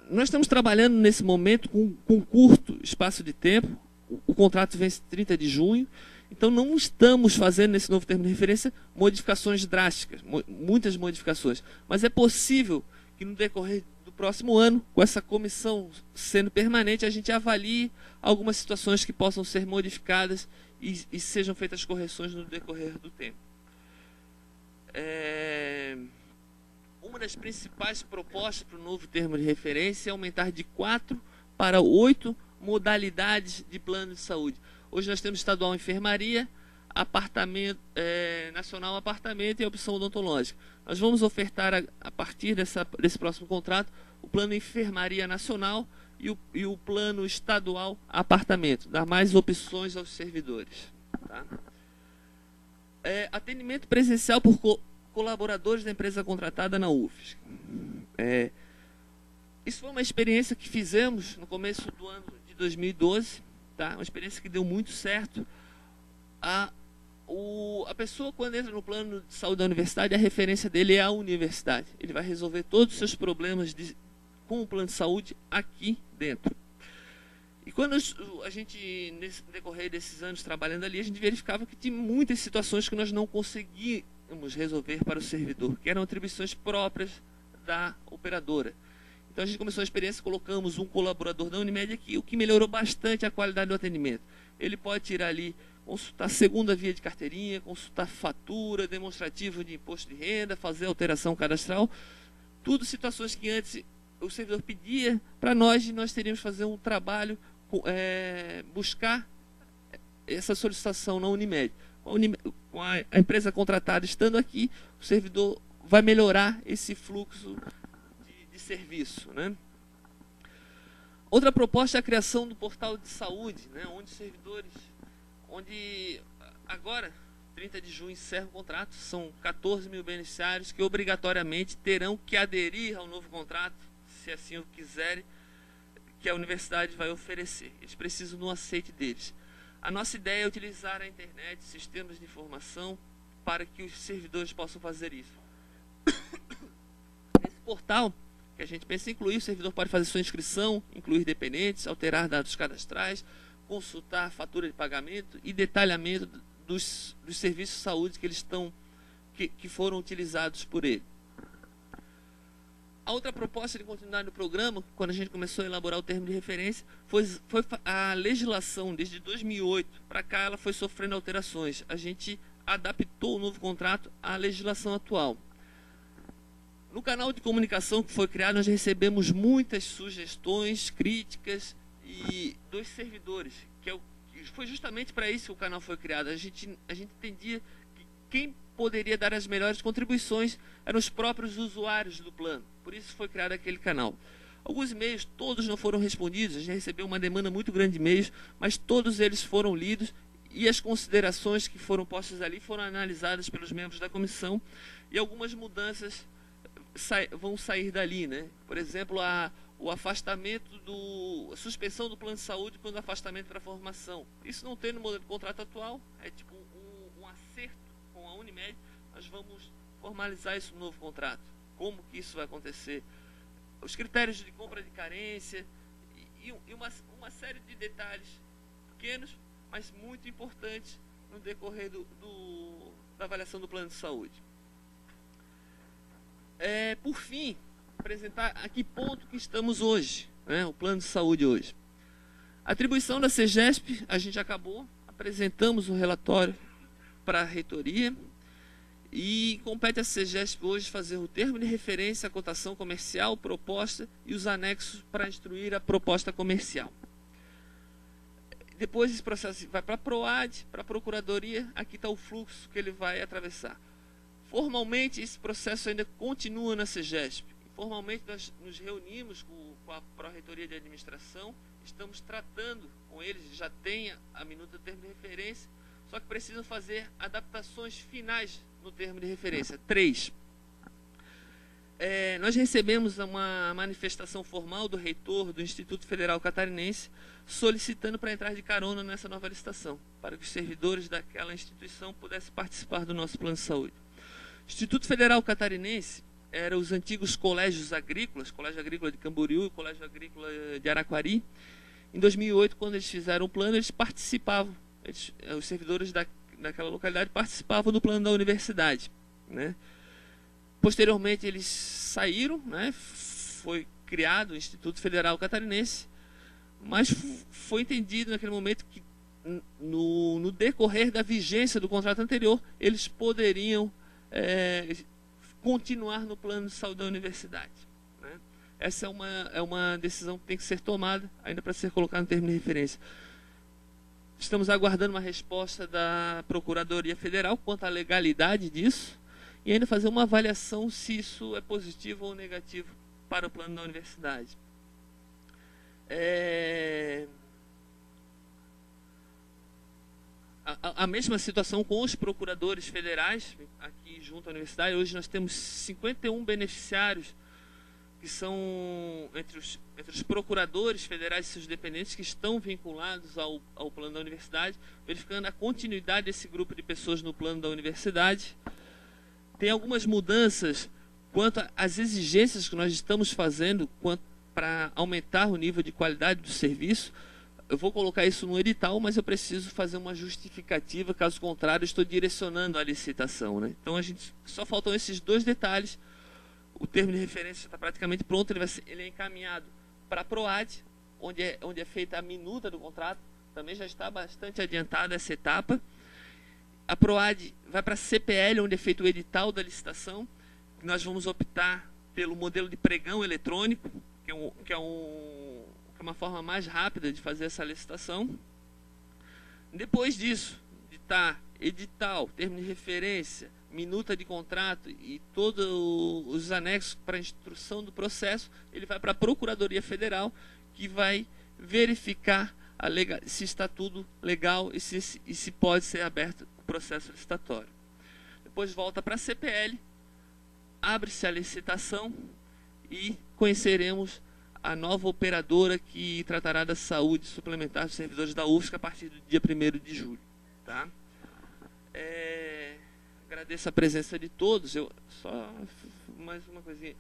Nós estamos trabalhando nesse momento com curto espaço de tempo, o contrato vence 30 de junho, então não estamos fazendo nesse novo termo de referência modificações drásticas, muitas modificações, mas é possível que no decorrer do próximo ano, com essa comissão sendo permanente, a gente avalie algumas situações que possam ser modificadas e sejam feitas correções no decorrer do tempo. Uma das principais propostas para o novo termo de referência é aumentar de 4 para 8 modalidades de plano de saúde. Hoje nós temos estadual enfermaria, apartamento, nacional apartamento e a opção odontológica. Nós vamos ofertar a partir desse próximo contrato o plano enfermaria nacional e o plano estadual apartamento, dar mais opções aos servidores. Tá? Atendimento presencial por colaboradores da empresa contratada na UFSC. Isso foi uma experiência que fizemos no começo do ano de 2012, tá? Uma experiência que deu muito certo. A pessoa, quando entra no plano de saúde da universidade, a referência dele é a universidade. Ele vai resolver todos os seus problemas com o plano de saúde aqui dentro. E quando a gente, nesse decorrer desses anos trabalhando ali, a gente verificava que tinha muitas situações que nós não conseguíamos resolver para o servidor, que eram atribuições próprias da operadora. Então a gente começou a experiência, colocamos um colaborador da Unimed aqui, o que melhorou bastante a qualidade do atendimento. Ele pode tirar ali, consultar segunda via de carteirinha, consultar fatura, demonstrativo de imposto de renda, fazer alteração cadastral, tudo situações que antes o servidor pedia para nós e nós teríamos que fazer um trabalho, buscar essa solicitação na Unimed. Com a empresa contratada estando aqui, o servidor vai melhorar esse fluxo de serviço, né? Outra proposta é a criação do portal de saúde, né? Onde agora, 30 de junho, encerra o contrato, são 14 mil beneficiários que obrigatoriamente terão que aderir ao novo contrato, se assim o quiserem, que a universidade vai oferecer. Eles precisam do aceite deles. A nossa ideia é utilizar a internet, sistemas de informação, para que os servidores possam fazer isso. Nesse portal, que a gente pensa em incluir, o servidor pode fazer sua inscrição, incluir dependentes, alterar dados cadastrais, consultar fatura de pagamento e detalhamento dos serviços de saúde que foram utilizados por ele. A outra proposta de continuidade do programa, quando a gente começou a elaborar o termo de referência, foi a legislação. Desde 2008 para cá ela foi sofrendo alterações. A gente adaptou o novo contrato à legislação atual. No canal de comunicação que foi criado, nós recebemos muitas sugestões, críticas dos servidores, que foi justamente para isso que o canal foi criado. A gente entendia que quem poderia dar as melhores contribuições eram os próprios usuários do plano. Por isso foi criado aquele canal. Alguns e-mails, todos não foram respondidos. A gente recebeu uma demanda muito grande de e-mails, mas todos eles foram lidos e as considerações que foram postas ali foram analisadas pelos membros da comissão e algumas mudanças vão sair dali, né? Por exemplo, o afastamento a suspensão do plano de saúde quando afastamento para formação. Isso não tem no modelo de contrato atual, é tipo um acerto com a Unimed. Nós vamos formalizar isso no novo contrato. Como que isso vai acontecer? Os critérios de compra de carência e uma série de detalhes pequenos, mas muito importantes no decorrer da avaliação do plano de saúde. Por fim, apresentar a que ponto que estamos hoje, né, o plano de saúde hoje. A atribuição da CEGESP, a gente acabou, apresentamos o relatório para a reitoria e compete a CEGESP hoje fazer o termo de referência, a cotação comercial, proposta e os anexos para instruir a proposta comercial. Depois esse processo vai para a PROAD, para a Procuradoria, aqui está o fluxo que ele vai atravessar. Formalmente, esse processo ainda continua na CEGESP. Formalmente, nós nos reunimos com a Pró-Reitoria de Administração, estamos tratando com eles, já tem a minuta do termo de referência, só que precisam fazer adaptações finais no termo de referência. 3. Nós recebemos uma manifestação formal do reitor do Instituto Federal Catarinense solicitando para entrar de carona nessa nova licitação, para que os servidores daquela instituição pudessem participar do nosso plano de saúde. O Instituto Federal Catarinense eram os antigos colégios agrícolas, Colégio Agrícola de Camboriú e Colégio Agrícola de Araquari. Em 2008, quando eles fizeram o plano, eles participavam, os servidores daquela localidade participavam do plano da universidade, né? Posteriormente, eles saíram, né? Foi criado o Instituto Federal Catarinense, mas foi entendido naquele momento que, no decorrer da vigência do contrato anterior, eles poderiam continuar no plano de saúde da universidade, né? Essa é uma decisão que tem que ser tomada, ainda para ser colocada no termo de referência. Estamos aguardando uma resposta da Procuradoria Federal quanto à legalidade disso e ainda fazer uma avaliação se isso é positivo ou negativo para o plano da universidade. A mesma situação com os procuradores federais aqui junto à universidade. Hoje nós temos 51 beneficiários que são entre os procuradores federais e seus dependentes que estão vinculados ao plano da universidade, verificando a continuidade desse grupo de pessoas no plano da universidade. Tem algumas mudanças quanto às exigências que nós estamos fazendo para aumentar o nível de qualidade do serviço. Eu vou colocar isso no edital, mas eu preciso fazer uma justificativa, caso contrário, estou direcionando a licitação, né? Então, só faltam esses dois detalhes. O termo de referência está praticamente pronto, ele é encaminhado para a PROAD, onde é feita a minuta do contrato, também já está bastante adiantada essa etapa. A PROAD vai para a CPL, onde é feito o edital da licitação. Nós vamos optar pelo modelo de pregão eletrônico, que é uma forma mais rápida de fazer essa licitação. Depois disso, edital, termo de referência, minuta de contrato e todos os anexos para a instrução do processo, ele vai para a Procuradoria Federal, que vai verificar se está tudo legal e se pode ser aberto o processo licitatório. Depois volta para a CPL, abre-se a licitação e conheceremos a nova operadora que tratará da saúde suplementar dos servidores da UFSC a partir do dia 1º de julho. Tá? Agradeço a presença de todos. Só mais uma coisinha.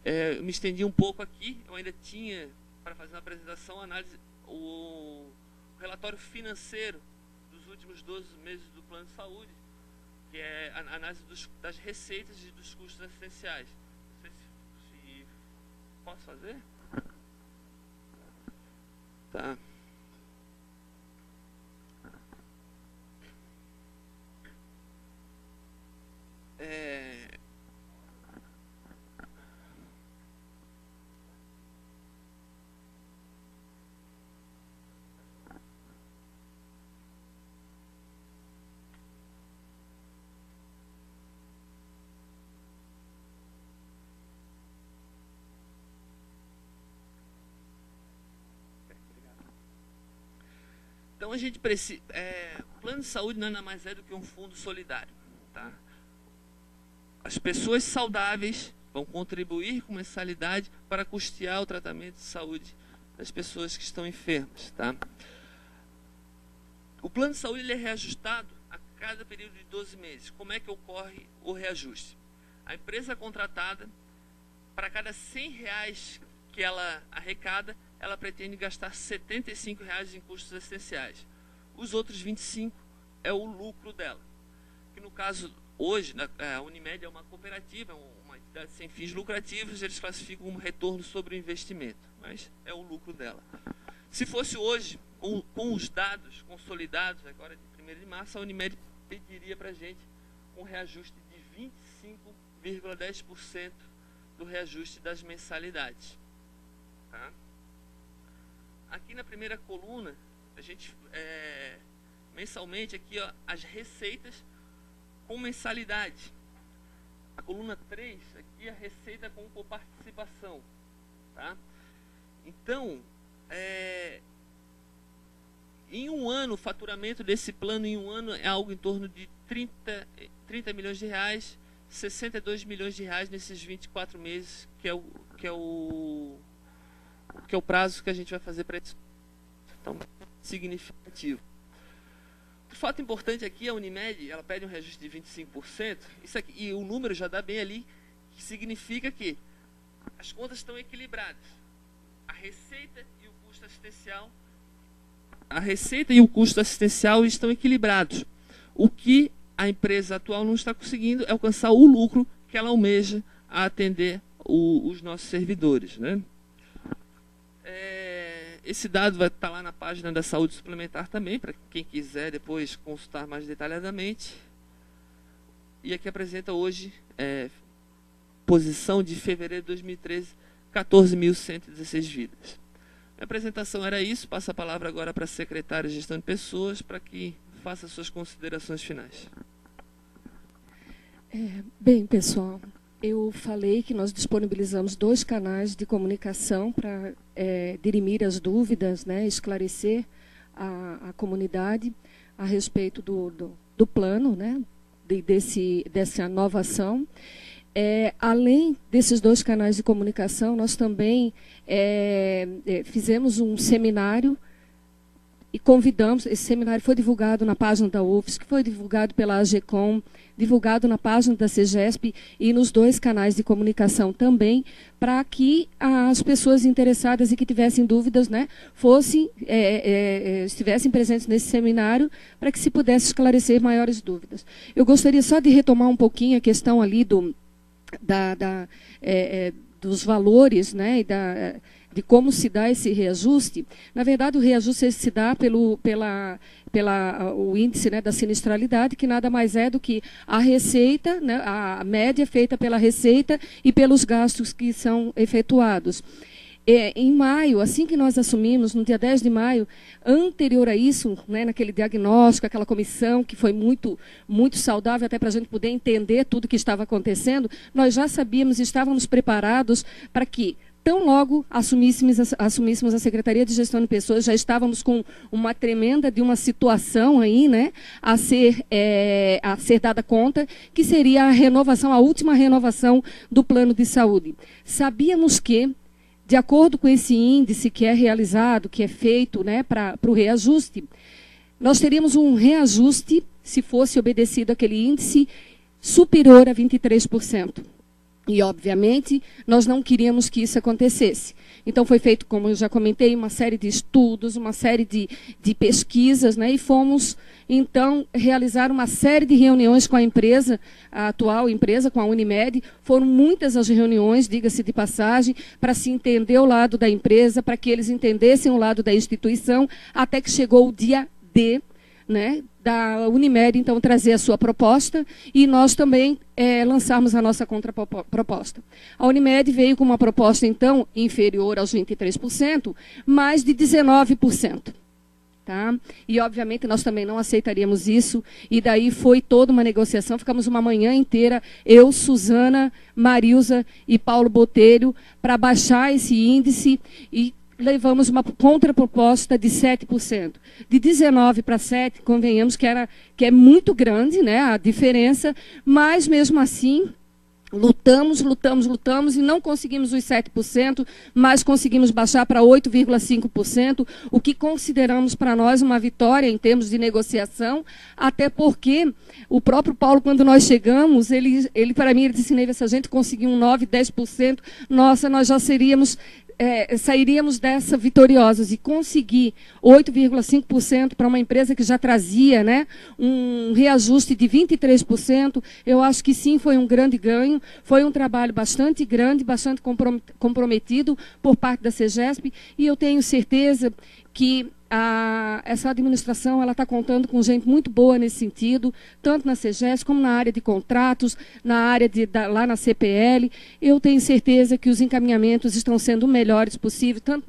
Eu me estendi um pouco aqui. Eu ainda tinha, para fazer uma apresentação, o relatório financeiro dos últimos 12 meses do plano de saúde, que é a análise das receitas e dos custos assistenciais. Não sei se posso fazer? Tá. Então a gente precisa. O plano de saúde nada mais é do que um fundo solidário. Tá? As pessoas saudáveis vão contribuir com mensalidade para custear o tratamento de saúde das pessoas que estão enfermas. Tá? O plano de saúde ele é reajustado a cada período de 12 meses. Como é que ocorre o reajuste? A empresa contratada, para cada R$100 que ela arrecada, ela pretende gastar R$75 em custos assistenciais. Os outros 25 é o lucro dela. Que no caso, hoje, a Unimed é uma cooperativa, uma entidade sem fins lucrativos, eles classificam como retorno sobre o investimento, mas é o lucro dela. Se fosse hoje, com os dados consolidados, agora de 1º de março, a Unimed pediria para a gente um reajuste de 25,10% do reajuste das mensalidades. Tá? Aqui na primeira coluna, a gente mensalmente aqui ó, as receitas com mensalidade. A coluna 3, aqui a receita com coparticipação. Tá? Então, em um ano, o faturamento desse plano em um ano é algo em torno de 30 milhões de reais, 62 milhões de reais nesses 24 meses, que é o prazo que a gente vai fazer para isso. Então, significativo. O fato importante aqui, a Unimed, ela pede um reajuste de 25%, isso aqui, e o número já dá bem ali, que significa que as contas estão equilibradas. A receita e o custo assistencial estão equilibrados. O que a empresa atual não está conseguindo é alcançar o lucro que ela almeja a atender os nossos servidores, né? Esse dado vai estar lá na página da saúde suplementar também, para quem quiser depois consultar mais detalhadamente. E aqui apresenta hoje posição de fevereiro de 2013, 14.116 vidas. Minha apresentação era isso. Passo a palavra agora para a secretária de Gestão de Pessoas, para que faça suas considerações finais. Bem, pessoal, eu falei que nós disponibilizamos 2 canais de comunicação para dirimir as dúvidas, né, esclarecer a comunidade a respeito do plano, né, dessa nova ação. Além desses 2 canais de comunicação, nós também fizemos um seminário e convidamos. Esse seminário foi divulgado na página da UFSC, foi divulgado pela AGECOM, divulgado na página da CEGESP e nos 2 canais de comunicação também, para que as pessoas interessadas e que tivessem dúvidas, né, estivessem presentes nesse seminário, para que se pudesse esclarecer maiores dúvidas. Eu gostaria só de retomar um pouquinho a questão ali dos valores, né, de como se dá esse reajuste. Na verdade, o reajuste se dá pelo índice, né, da sinistralidade, que nada mais é do que a receita, né, a média feita pela receita e pelos gastos que são efetuados. Em maio, assim que nós assumimos, no dia 10 de maio, anterior a isso, né, naquele diagnóstico, aquela comissão que foi muito, muito saudável, até para a gente poder entender tudo o que estava acontecendo, nós já sabíamos e estávamos preparados para que, tão logo assumíssemos a Secretaria de Gestão de Pessoas, já estávamos com uma tremenda de uma situação aí, né, a ser dada conta, que seria a renovação, a última renovação do plano de saúde. Sabíamos que, de acordo com esse índice que é realizado, que é feito, né, para o reajuste, nós teríamos um reajuste, se fosse obedecido aquele índice, superior a 23%. E, obviamente, nós não queríamos que isso acontecesse. Então, foi feito, como eu já comentei, uma série de estudos, uma série de pesquisas, né? E fomos, então, realizar uma série de reuniões com a empresa, a atual empresa, com a Unimed. Foram muitas as reuniões, diga-se de passagem, para se entender o lado da empresa, para que eles entendessem o lado da instituição, até que chegou o dia D, né, da Unimed, então, trazer a sua proposta e nós também lançarmos a nossa contraproposta. A Unimed veio com uma proposta, então, inferior aos 23%, mas de 19%. Tá? E, obviamente, nós também não aceitaríamos isso, e daí foi toda uma negociação, ficamos uma manhã inteira, eu, Suzana, Marilza e Paulo Botelho, para baixar esse índice e levamos uma contraproposta de 7%. De 19% para 7%, convenhamos que é muito grande, né, a diferença, mas mesmo assim lutamos e não conseguimos os 7%, mas conseguimos baixar para 8,5%, o que consideramos para nós uma vitória em termos de negociação, até porque o próprio Paulo, quando nós chegamos, ele para mim, ele disse, Neiva, se a gente conseguir um 9%, 10%, nossa, nós já sairíamos dessa vitoriosos, e conseguir 8,5% para uma empresa que já trazia, né, um reajuste de 23%, eu acho que sim, foi um grande ganho, foi um trabalho bastante grande, bastante comprometido por parte da CEGESP, e eu tenho certeza que essa administração está contando com gente muito boa nesse sentido, tanto na CEGESP como na área de contratos, na área lá na CPL. Eu tenho certeza que os encaminhamentos estão sendo o melhores possível, tanto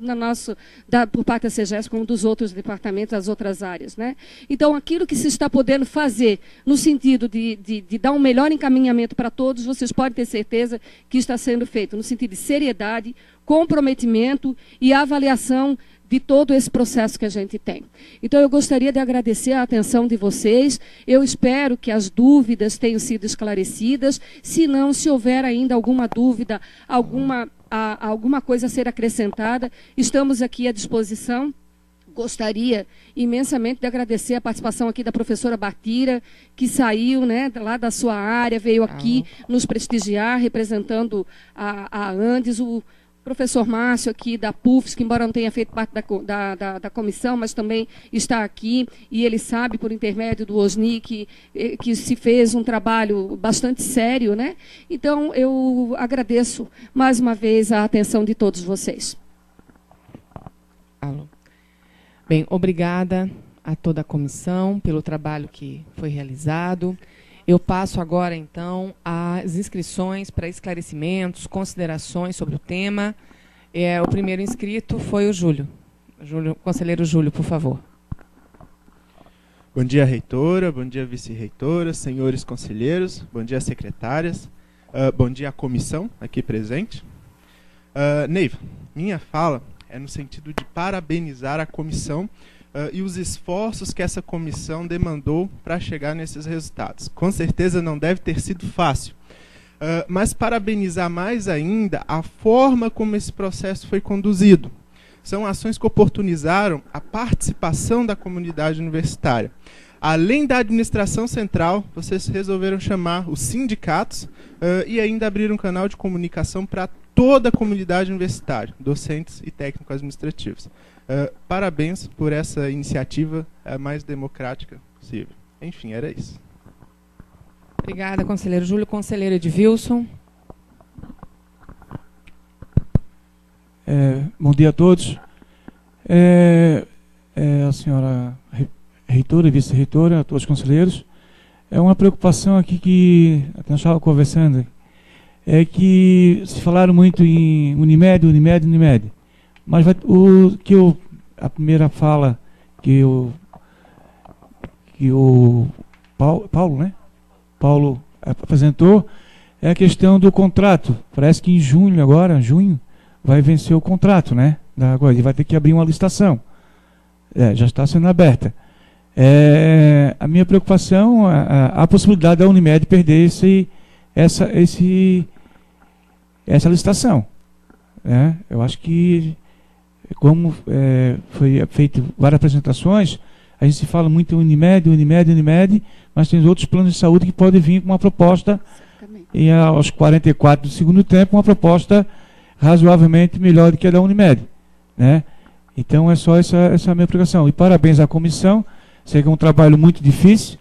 por parte da CEGESP como dos outros departamentos, das outras áreas, né? Então, aquilo que se está podendo fazer no sentido de dar um melhor encaminhamento para todos, vocês podem ter certeza que está sendo feito no sentido de seriedade, comprometimento e avaliação de todo esse processo que a gente tem. Então, eu gostaria de agradecer a atenção de vocês. Eu espero que as dúvidas tenham sido esclarecidas. Se não, se houver ainda alguma dúvida, alguma coisa a ser acrescentada, estamos aqui à disposição. Gostaria imensamente de agradecer a participação aqui da professora Bartira, que saiu, né, lá da sua área, veio aqui nos prestigiar, representando a Andes, o professor Márcio aqui da PUFS, que embora não tenha feito parte da comissão, mas também está aqui, e ele sabe, por intermédio do OSNI, que se fez um trabalho bastante sério, né? Então, eu agradeço mais uma vez a atenção de todos vocês. Alô. Bem, obrigada a toda a comissão pelo trabalho que foi realizado. Eu passo agora, então, as inscrições para esclarecimentos, considerações sobre o tema. O primeiro inscrito foi o Júlio. Conselheiro Júlio, por favor. Bom dia, reitora, bom dia, vice-reitora, senhores conselheiros, bom dia, secretárias, bom dia à comissão aqui presente. Neiva, minha fala é no sentido de parabenizar a comissão e os esforços que essa comissão demandou para chegar nesses resultados. Com certeza não deve ter sido fácil, mas parabenizar mais ainda a forma como esse processo foi conduzido. São ações que oportunizaram a participação da comunidade universitária. Além da administração central, vocês resolveram chamar os sindicatos e ainda abrir um canal de comunicação para toda a comunidade universitária, docentes e técnicos administrativos. Parabéns por essa iniciativa mais democrática possível. Enfim, era isso. Obrigada, conselheiro Júlio. Conselheiro Edvilson. Bom dia a todos. A senhora reitora e vice-reitora, a todos os conselheiros. É uma preocupação aqui que até nós estávamos conversando, é que se falaram muito em Unimed, mas a primeira fala que o Paulo, né? Paulo apresentou é a questão do contrato. Parece que em junho, vai vencer o contrato, né? Agora ele vai ter que abrir uma licitação. Já está sendo aberta. A minha preocupação, a possibilidade da Unimed perder essa licitação. Eu acho que, como foi feito várias apresentações, a gente se fala muito em Unimed, mas tem outros planos de saúde que podem vir com uma proposta, e aos 44 do segundo tempo, uma proposta razoavelmente melhor do que a da Unimed, né? Então é só essa minha preocupação. E parabéns à comissão, sei que é um trabalho muito difícil.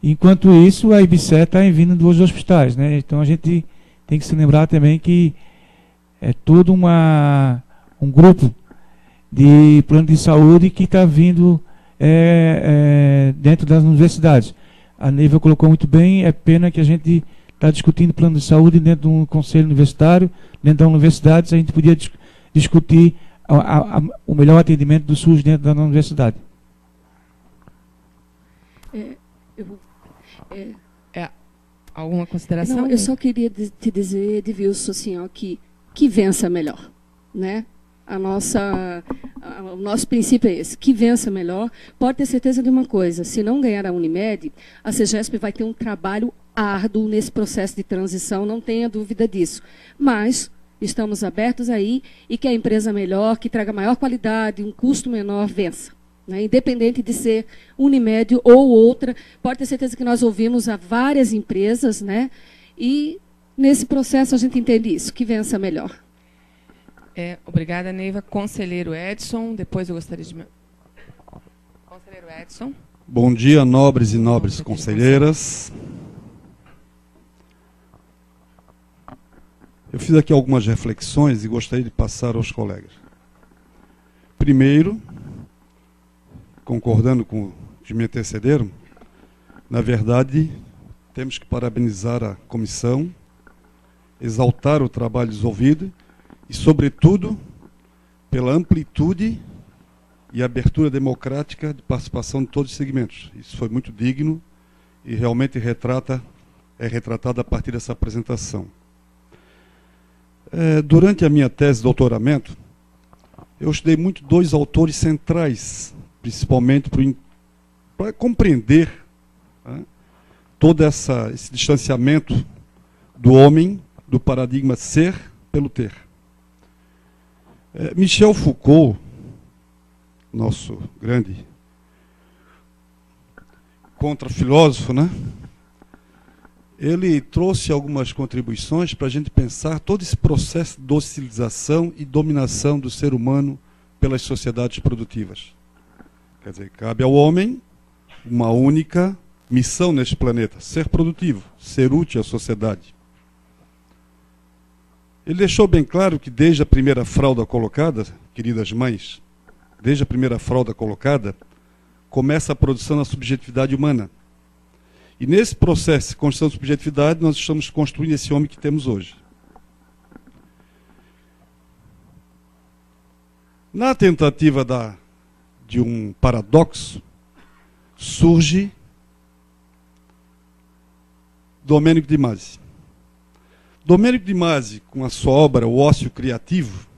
Enquanto isso, a IBSE está vindo dos hospitais, né? Então a gente tem que se lembrar também que é todo um grupo de plano de saúde que está vindo dentro das universidades. A Neiva colocou muito bem, é pena que a gente está discutindo plano de saúde dentro de um conselho universitário, dentro da universidade, a gente podia discutir o melhor atendimento do SUS dentro da universidade. Alguma consideração? Não, eu só queria te dizer, Edvilson, assim, que vença melhor, né? O nosso princípio é esse, que vença melhor. Pode ter certeza de uma coisa, se não ganhar a Unimed, a CEGESP vai ter um trabalho árduo nesse processo de transição, não tenha dúvida disso. Mas estamos abertos aí e que a empresa melhor, que traga maior qualidade, um custo menor, vença. Né? Independente de ser Unimed ou outra, pode ter certeza que nós ouvimos a várias empresas, né? E nesse processo a gente entende isso, que vença melhor. Obrigada, Neiva. Conselheiro Edson, depois eu gostaria de... Conselheiro Edson. Bom dia, nobres e nobres conselheiras. Eu fiz aqui algumas reflexões e gostaria de passar aos colegas. Primeiro, concordando com os que me antecederam, na verdade, temos que parabenizar a comissão, exaltar o trabalho desenvolvido e, sobretudo, pela amplitude e abertura democrática de participação de todos os segmentos. Isso foi muito digno e realmente é retratado a partir dessa apresentação. Durante a minha tese de doutoramento, eu estudei muito dois autores centrais, principalmente para compreender, né, todo esse distanciamento do homem, do paradigma ser pelo ter. Michel Foucault, nosso grande contra-filósofo, né? Ele trouxe algumas contribuições para a gente pensar todo esse processo de docilização e dominação do ser humano pelas sociedades produtivas. Quer dizer, cabe ao homem uma única missão neste planeta, ser produtivo, ser útil à sociedade. Ele deixou bem claro que desde a primeira fralda colocada, queridas mães, desde a primeira fralda colocada, começa a produção da subjetividade humana. E nesse processo de construção de subjetividade, nós estamos construindo esse homem que temos hoje. Na tentativa de um paradoxo, surge Domênico de Masi. Domênico de Masi, com a sua obra O Ócio Criativo,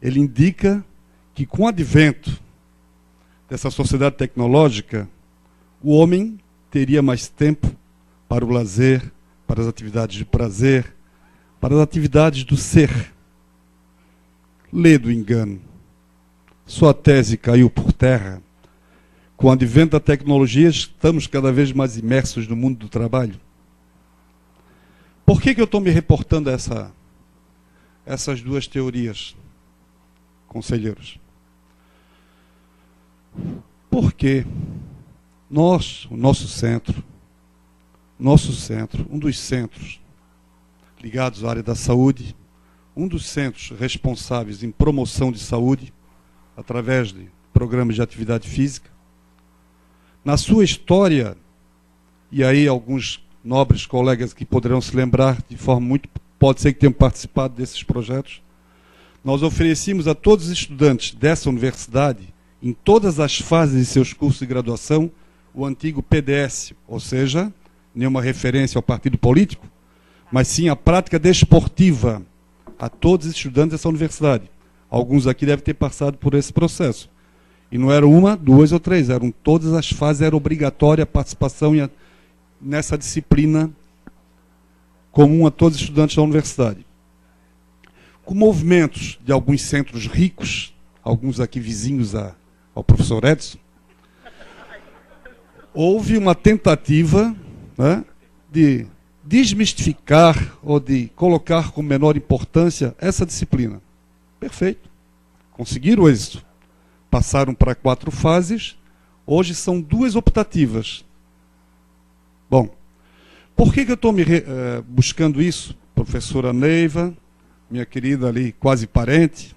ele indica que com o advento dessa sociedade tecnológica, o homem teria mais tempo para o lazer, para as atividades de prazer, para as atividades do ser. Lê do engano. Sua tese caiu por terra. Com o advento da tecnologia, estamos cada vez mais imersos no mundo do trabalho. Por que eu estou me reportando a essas duas teorias, conselheiros? Porque o nosso centro, um dos centros ligados à área da saúde, um dos centros responsáveis em promoção de saúde, através de programas de atividade física, na sua história, e aí alguns nobres colegas que poderão se lembrar de forma muito, pode ser que tenham participado desses projetos, nós oferecíamos a todos os estudantes dessa universidade, em todas as fases de seus cursos de graduação, o antigo PDS, ou seja, nenhuma referência ao partido político, mas sim a prática desportiva a todos os estudantes dessa universidade. Alguns aqui devem ter passado por esse processo. E não era uma, duas ou três, eram todas as fases, era obrigatória a participação nessa disciplina comum a todos os estudantes da universidade. Com movimentos de alguns centros ricos, alguns aqui vizinhos ao professor Edson, houve uma tentativa, né, de desmistificar ou de colocar com menor importância essa disciplina. Perfeito. Conseguiram o êxito. Passaram para 4 fases. Hoje são 2 optativas. Bom, por que eu estou buscando isso? Professora Neiva, minha querida ali, quase parente.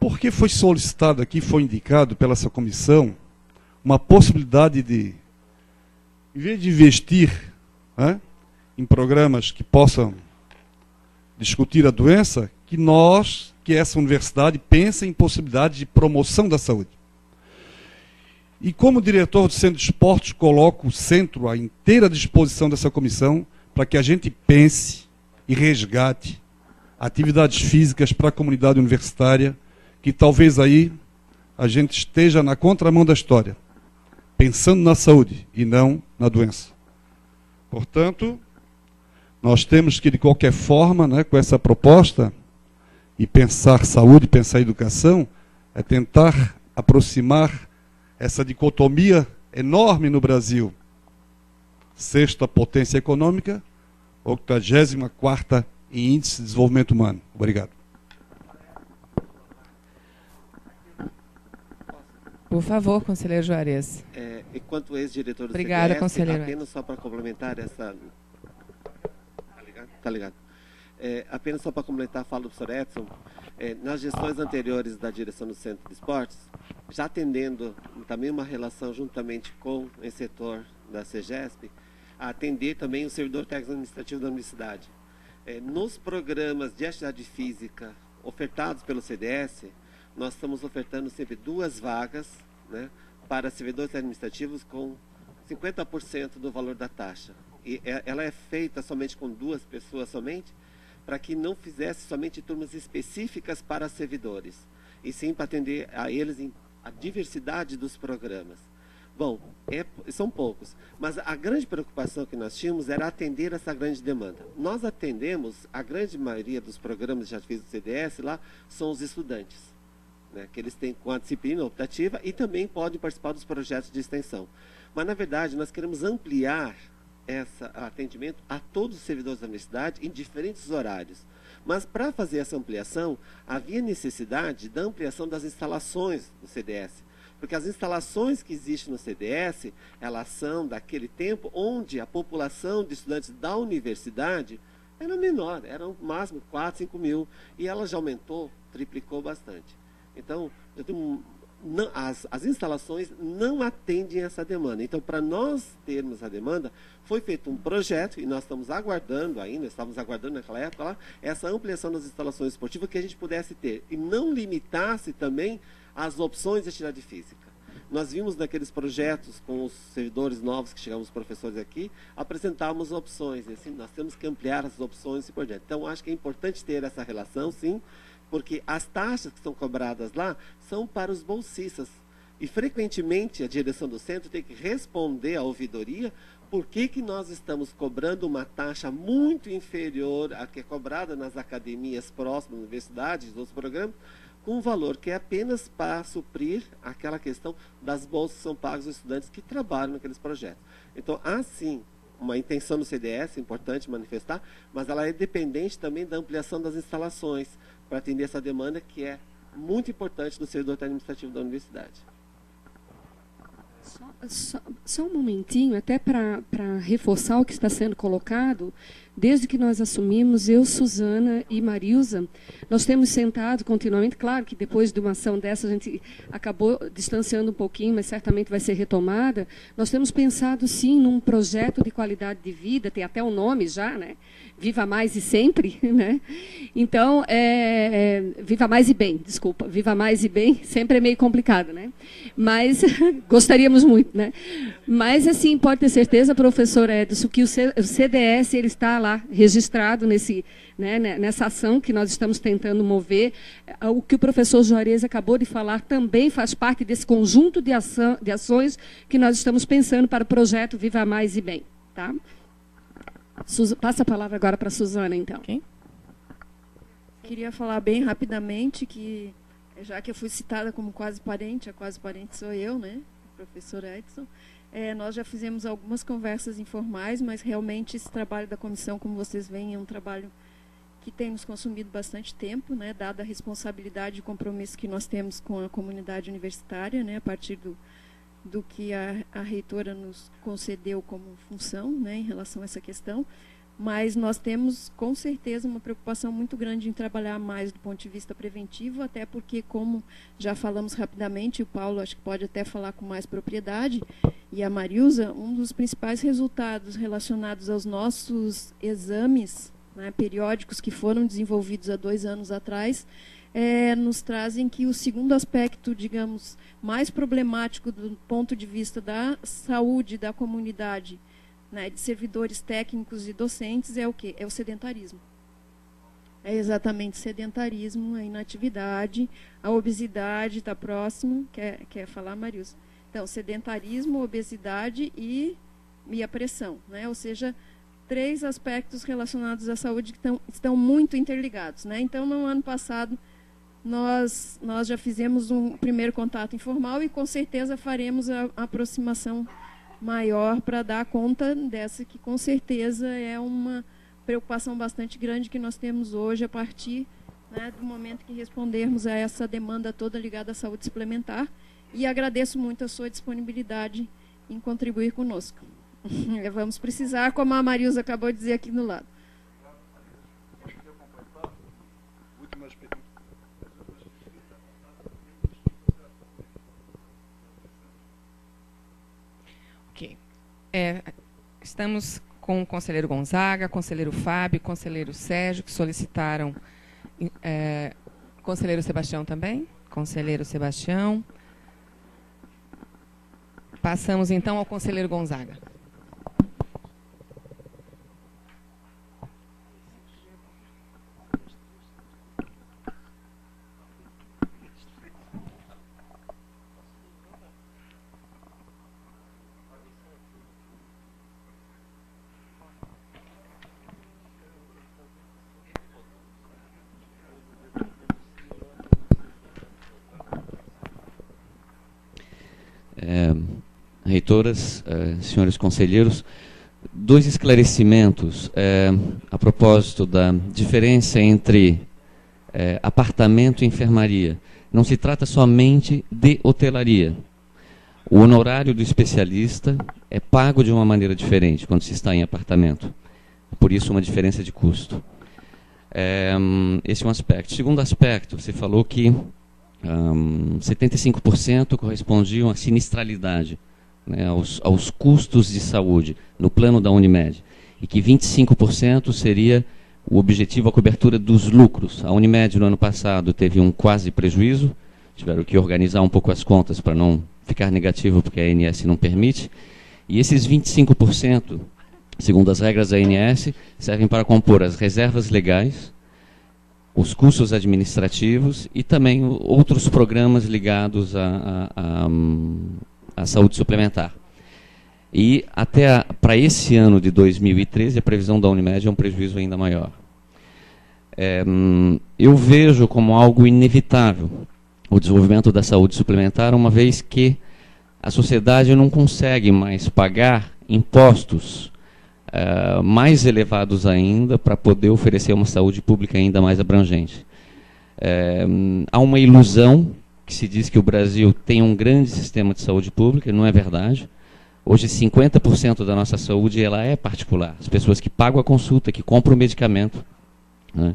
Porque foi solicitado aqui, foi indicado pela essa comissão, uma possibilidade de, em vez de investir, né, em programas que possam discutir a doença, que essa universidade pense em possibilidades de promoção da saúde. E como diretor do Centro de Esportes, coloco o centro à inteira disposição dessa comissão para que a gente pense e resgate atividades físicas para a comunidade universitária, que talvez aí a gente esteja na contramão da história, pensando na saúde e não na doença. Portanto, nós temos que, de qualquer forma, né, com essa proposta, e pensar saúde, pensar educação, é tentar aproximar essa dicotomia enorme no Brasil. 6ª potência econômica, 84ª em índice de desenvolvimento humano. Obrigado. Por favor, conselheiro Juarez. Enquanto ex-diretor do Obrigada, CDS, conselheiro. apenas só para complementar essa... Tá ligado? Apenas só para complementar a fala do professor Edson, nas gestões anteriores da direção do Centro de Esportes, já atendendo também uma relação juntamente com esse setor da CEGESP, a atender também o servidor técnico administrativo da universidade. Nos programas de atividade física ofertados pelo CDS, nós estamos ofertando sempre 2 vagas, né, para servidores administrativos com 50% do valor da taxa. E ela é feita somente com 2 pessoas somente, para que não fizesse somente turmas específicas para servidores, e sim para atender a eles a diversidade dos programas. Bom, são poucos, mas a grande preocupação que nós tínhamos era atender essa grande demanda. Nós atendemos, a grande maioria dos programas de atividade do CDS lá são os estudantes, né, que eles têm com a disciplina optativa e também podem participar dos projetos de extensão. Mas, na verdade, nós queremos ampliar esse atendimento a todos os servidores da universidade em diferentes horários. Mas, para fazer essa ampliação, havia necessidade da ampliação das instalações do CDS. Porque as instalações que existem no CDS, elas são daquele tempo onde a população de estudantes da universidade era menor, era no máximo 4, 5 mil, e ela já aumentou, triplicou bastante. Então, as instalações não atendem essa demanda. Então, para nós termos a demanda, foi feito um projeto, e nós estamos aguardando ainda, estávamos aguardando naquela época lá, essa ampliação das instalações esportivas que a gente pudesse ter, e não limitasse também as opções de atividade física. Nós vimos naqueles projetos com os servidores novos que chegamos, os professores aqui, apresentávamos opções, assim, nós temos que ampliar as opções e por diante. Então, acho que é importante ter essa relação, sim, porque as taxas que são cobradas lá são para os bolsistas. E, frequentemente, a direção do centro tem que responder à ouvidoria por que nós estamos cobrando uma taxa muito inferior à que é cobrada nas academias próximas, universidades, outros programas, com um valor que é apenas para suprir aquela questão das bolsas que são pagas aos estudantes que trabalham naqueles projetos. Então, há sim uma intenção do CDS, importante manifestar, mas ela é dependente também da ampliação das instalações, para atender essa demanda que é muito importante do servidor administrativo da universidade. Só um momentinho, até para reforçar o que está sendo colocado. Desde que nós assumimos, eu, Suzana e Marilza, nós temos sentado continuamente. Claro que depois de uma ação dessa a gente acabou distanciando um pouquinho, mas certamente vai ser retomada. Nós temos pensado, sim, num projeto de qualidade de vida, tem até o nome já, né? Viva Mais e Sempre, né? Então, Viva Mais e Bem, desculpa. Viva Mais e Bem sempre é meio complicado, né? Mas gostaríamos muito, né? Mas, assim, pode ter certeza, professor Edson, que o CDS ele está lá registrado nessa ação que nós estamos tentando mover. O que o professor Juarez acabou de falar também faz parte desse conjunto de ações que nós estamos pensando para o projeto Viva Mais e Bem. Tá? Passa a palavra agora para a Suzana, então. Okay. Queria falar bem rapidamente que, já que eu fui citada como quase parente, a quase parente sou eu, né, professor Edson. Nós já fizemos algumas conversas informais, mas realmente esse trabalho da comissão, como vocês veem, é um trabalho que tem nos consumido bastante tempo, né, dada a responsabilidade e compromisso que nós temos com a comunidade universitária, né, a partir do que a reitora nos concedeu como função, né, em relação a essa questão. Mas nós temos, com certeza, uma preocupação muito grande em trabalhar mais do ponto de vista preventivo, até porque, como já falamos rapidamente, o Paulo acho que pode até falar com mais propriedade, e a Marilza, um dos principais resultados relacionados aos nossos exames, né, periódicos que foram desenvolvidos há 2 anos atrás, nos trazem que o segundo aspecto, digamos, mais problemático do ponto de vista da saúde da comunidade, né, de servidores técnicos e docentes, é o quê? É o sedentarismo. É exatamente sedentarismo, a inatividade, a obesidade, está próximo, quer falar, Marilza? Então, sedentarismo, obesidade e a pressão, né? Ou seja, 3 aspectos relacionados à saúde que estão muito interligados, né? Então, no ano passado, nós já fizemos um primeiro contato informal e, com certeza, faremos a aproximação maior para dar conta dessa que, com certeza, é uma preocupação bastante grande que nós temos hoje a partir, né, do momento que respondermos a essa demanda toda ligada à saúde suplementar. E agradeço muito a sua disponibilidade em contribuir conosco. Vamos precisar, como a Marilza acabou de dizer aqui no lado. Estamos com o conselheiro Gonzaga, conselheiro Fábio, conselheiro Sérgio, que solicitaram. Conselheiro Sebastião também? Conselheiro Sebastião. Passamos, então, ao conselheiro Gonzaga. Reitoras, senhores conselheiros, 2 esclarecimentos a propósito da diferença entre apartamento e enfermaria. Não se trata somente de hotelaria. O honorário do especialista é pago de uma maneira diferente quando se está em apartamento. Por isso, uma diferença de custo. Esse é um aspecto. Segundo aspecto, você falou que 75% correspondiam à sinistralidade, né, aos custos de saúde no plano da Unimed, e que 25% seria o objetivo, a cobertura dos lucros. A Unimed, no ano passado, teve um quase prejuízo, tiveram que organizar um pouco as contas para não ficar negativo, porque a ANS não permite, e esses 25%, segundo as regras da ANS, servem para compor as reservas legais, os custos administrativos e também outros programas ligados à saúde suplementar. E até para esse ano de 2013, a previsão da Unimed é um prejuízo ainda maior. Eu vejo como algo inevitável o desenvolvimento da saúde suplementar, uma vez que a sociedade não consegue mais pagar impostos mais elevados ainda para poder oferecer uma saúde pública ainda mais abrangente. Há uma ilusão que se diz que o Brasil tem um grande sistema de saúde pública, não é verdade. Hoje 50% da nossa saúde ela é particular. As pessoas que pagam a consulta, que compram o medicamento, né?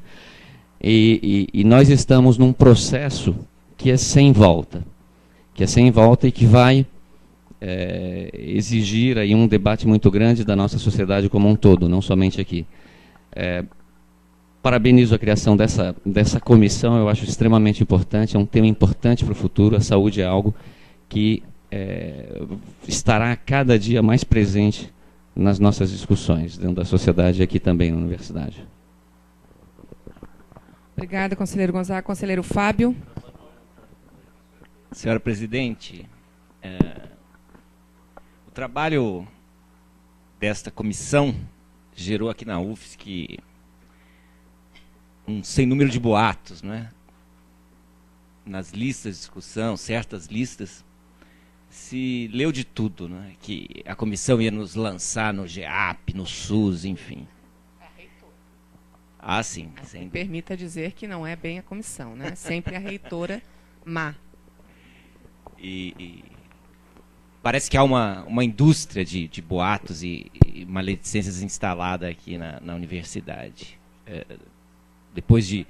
E nós estamos num processo que é sem volta. E que vai exigir aí um debate muito grande da nossa sociedade como um todo, não somente aqui. Parabenizo a criação dessa comissão, eu acho extremamente importante, é um tema importante para o futuro. A saúde é algo que estará cada dia mais presente nas nossas discussões, dentro da sociedade e aqui também na universidade. Obrigada, conselheiro Gonzaga. Conselheiro Fábio. Senhora presidente, o trabalho desta comissão gerou aqui na UFSC um sem número de boatos, né? Nas listas de discussão, certas listas, se leu de tudo, né? Que a comissão ia nos lançar no GEAP, no SUS, enfim. Ah, sim. Me permita dizer que não é bem a comissão, né? Sempre a reitora má. E parece que há uma indústria de boatos e maledicências instalada aqui na universidade. Depois de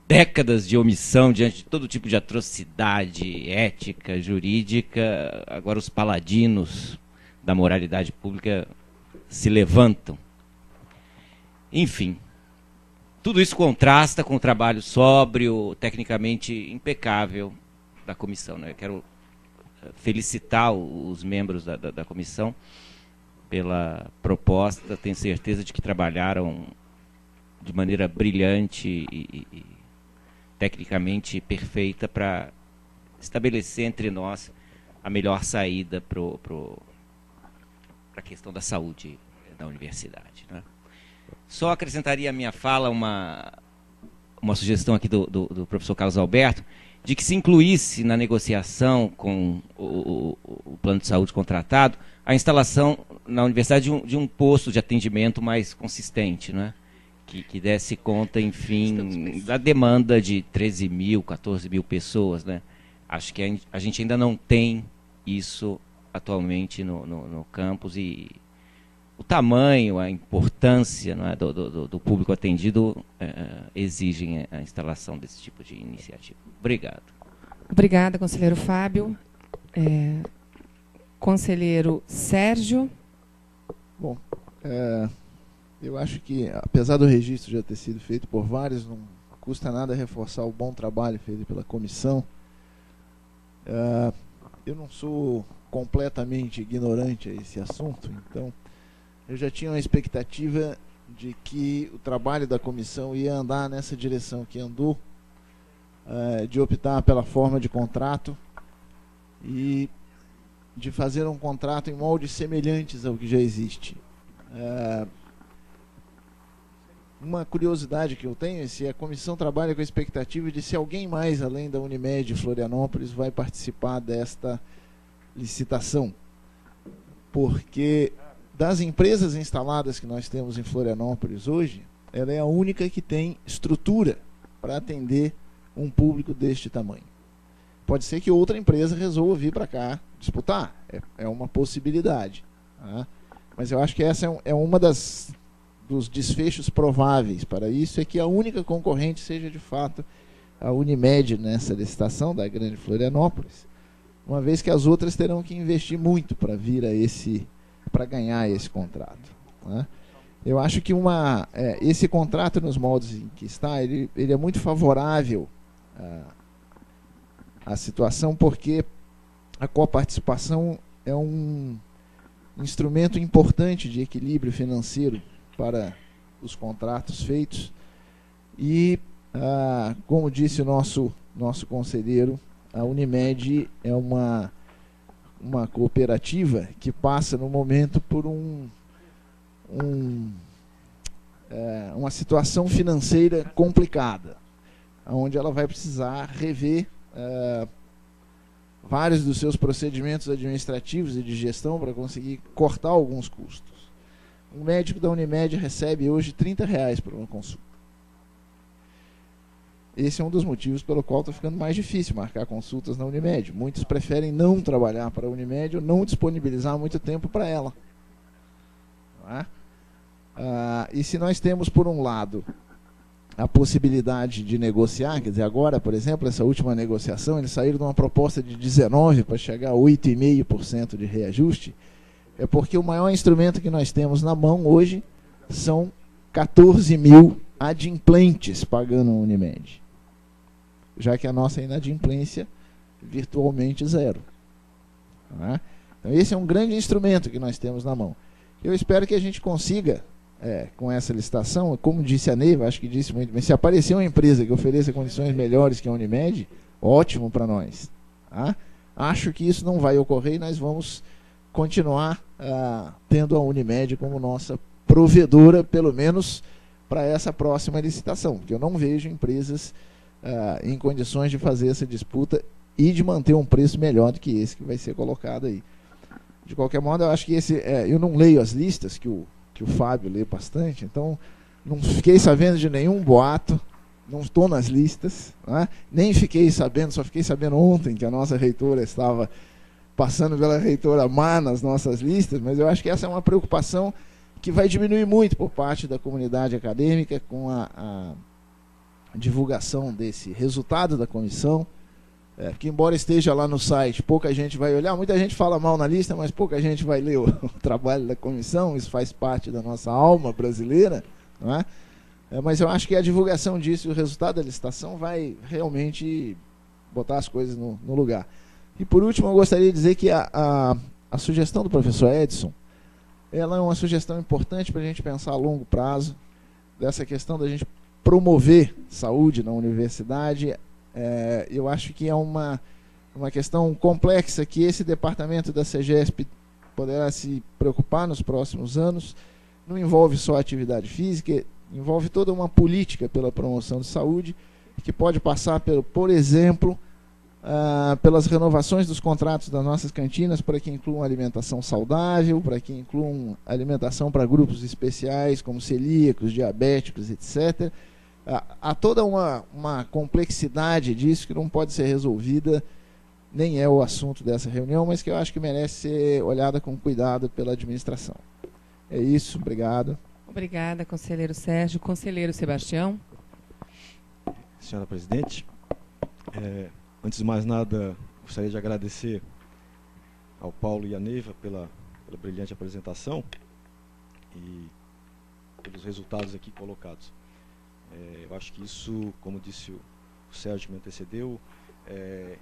décadas de omissão diante de todo tipo de atrocidade ética, jurídica, agora os paladinos da moralidade pública se levantam. Enfim, tudo isso contrasta com o trabalho sóbrio, tecnicamente impecável da comissão, né? Eu quero felicitar os membros da comissão pela proposta, tenho certeza de que trabalharam de maneira brilhante e tecnicamente perfeita para estabelecer entre nós a melhor saída para a questão da saúde da universidade, né? Só acrescentaria à minha fala uma sugestão aqui do professor Carlos Alberto, de que se incluísse na negociação com o plano de saúde contratado a instalação na universidade de um posto de atendimento mais consistente, né? Que desse conta, enfim, da demanda de 13 mil, 14 mil pessoas, né? Acho que a gente ainda não tem isso atualmente no campus, e o tamanho, a importância, não é, do público atendido exigem a instalação desse tipo de iniciativa. Obrigado. Obrigada, conselheiro Fábio. Conselheiro Sérgio. Bom, eu acho que, apesar do registro já ter sido feito por vários, não custa nada reforçar o bom trabalho feito pela comissão. Eu não sou completamente ignorante a esse assunto, então eu já tinha uma expectativa de que o trabalho da comissão ia andar nessa direção que andou, de optar pela forma de contrato e de fazer um contrato em moldes semelhantes ao que já existe. Uma curiosidade que eu tenho é se a comissão trabalha com a expectativa de se alguém mais, além da Unimed Florianópolis, vai participar desta licitação. Porque das empresas instaladas que nós temos em Florianópolis hoje, ela é a única que tem estrutura para atender um público deste tamanho. Pode ser que outra empresa resolva vir para cá disputar, é uma possibilidade, tá? Mas eu acho que essa é uma dos desfechos prováveis para isso, é que a única concorrente seja de fato a Unimed nessa licitação da Grande Florianópolis, uma vez que as outras terão que investir muito para vir para ganhar esse contrato, né? Eu acho que esse contrato, nos moldes em que está, ele é muito favorável à situação, porque a coparticipação é um instrumento importante de equilíbrio financeiro para os contratos feitos. E, como disse o nosso conselheiro, a Unimed é uma cooperativa que passa, no momento, por uma situação financeira complicada, onde ela vai precisar rever vários dos seus procedimentos administrativos e de gestão para conseguir cortar alguns custos. Um médico da Unimed recebe hoje R$30 por uma consulta. Esse é um dos motivos pelo qual está ficando mais difícil marcar consultas na Unimed. Muitos preferem não trabalhar para a Unimed ou não disponibilizar muito tempo para ela. Não é? E se nós temos, por um lado, a possibilidade de negociar, quer dizer, agora, por exemplo, essa última negociação, eles saíram de uma proposta de 19% para chegar a 8,5% de reajuste, é porque o maior instrumento que nós temos na mão hoje são 14 mil adimplentes pagando a Unimed, já que a nossa inadimplência virtualmente zero. Não é? Então esse é um grande instrumento que nós temos na mão. Eu espero que a gente consiga, com essa licitação, como disse a Neiva, acho que disse muito bem, se aparecer uma empresa que ofereça condições melhores que a Unimed, ótimo para nós. Tá? Acho que isso não vai ocorrer e nós vamos continuar tendo a Unimed como nossa provedora, pelo menos para essa próxima licitação, porque eu não vejo empresas em condições de fazer essa disputa e de manter um preço melhor do que esse que vai ser colocado aí. De qualquer modo, eu acho que eu não leio as listas, que o Fábio lê bastante, então não fiquei sabendo de nenhum boato, não estou nas listas, né? Nem fiquei sabendo, só fiquei sabendo ontem que a nossa reitora estava passando pela reitora Má nas nossas listas, mas eu acho que essa é uma preocupação que vai diminuir muito por parte da comunidade acadêmica com a divulgação desse resultado da comissão, que embora esteja lá no site, pouca gente vai olhar, muita gente fala mal na lista, mas pouca gente vai ler o trabalho da comissão, isso faz parte da nossa alma brasileira, não é? Mas eu acho que a divulgação disso e o resultado da licitação vai realmente botar as coisas no lugar. E por último, eu gostaria de dizer que a sugestão do professor Edson, ela é uma sugestão importante para a gente pensar a longo prazo, dessa questão da gente promover saúde na universidade. Eu acho que é uma questão complexa que esse departamento da CEGESP poderá se preocupar nos próximos anos. Não envolve só a atividade física, envolve toda uma política pela promoção de saúde, que pode passar, por exemplo, pelas renovações dos contratos das nossas cantinas para que incluam alimentação saudável, para que incluam alimentação para grupos especiais, como celíacos, diabéticos, etc. Há toda uma complexidade disso que não pode ser resolvida, nem é o assunto dessa reunião, mas que eu acho que merece ser olhada com cuidado pela administração. É isso, obrigado. Obrigada, conselheiro Sérgio. Conselheiro Sebastião. Senhora presidente, antes de mais nada, gostaria de agradecer ao Paulo e à Neiva pela brilhante apresentação e pelos resultados aqui colocados. Eu acho que isso, como disse o Sérgio que me antecedeu,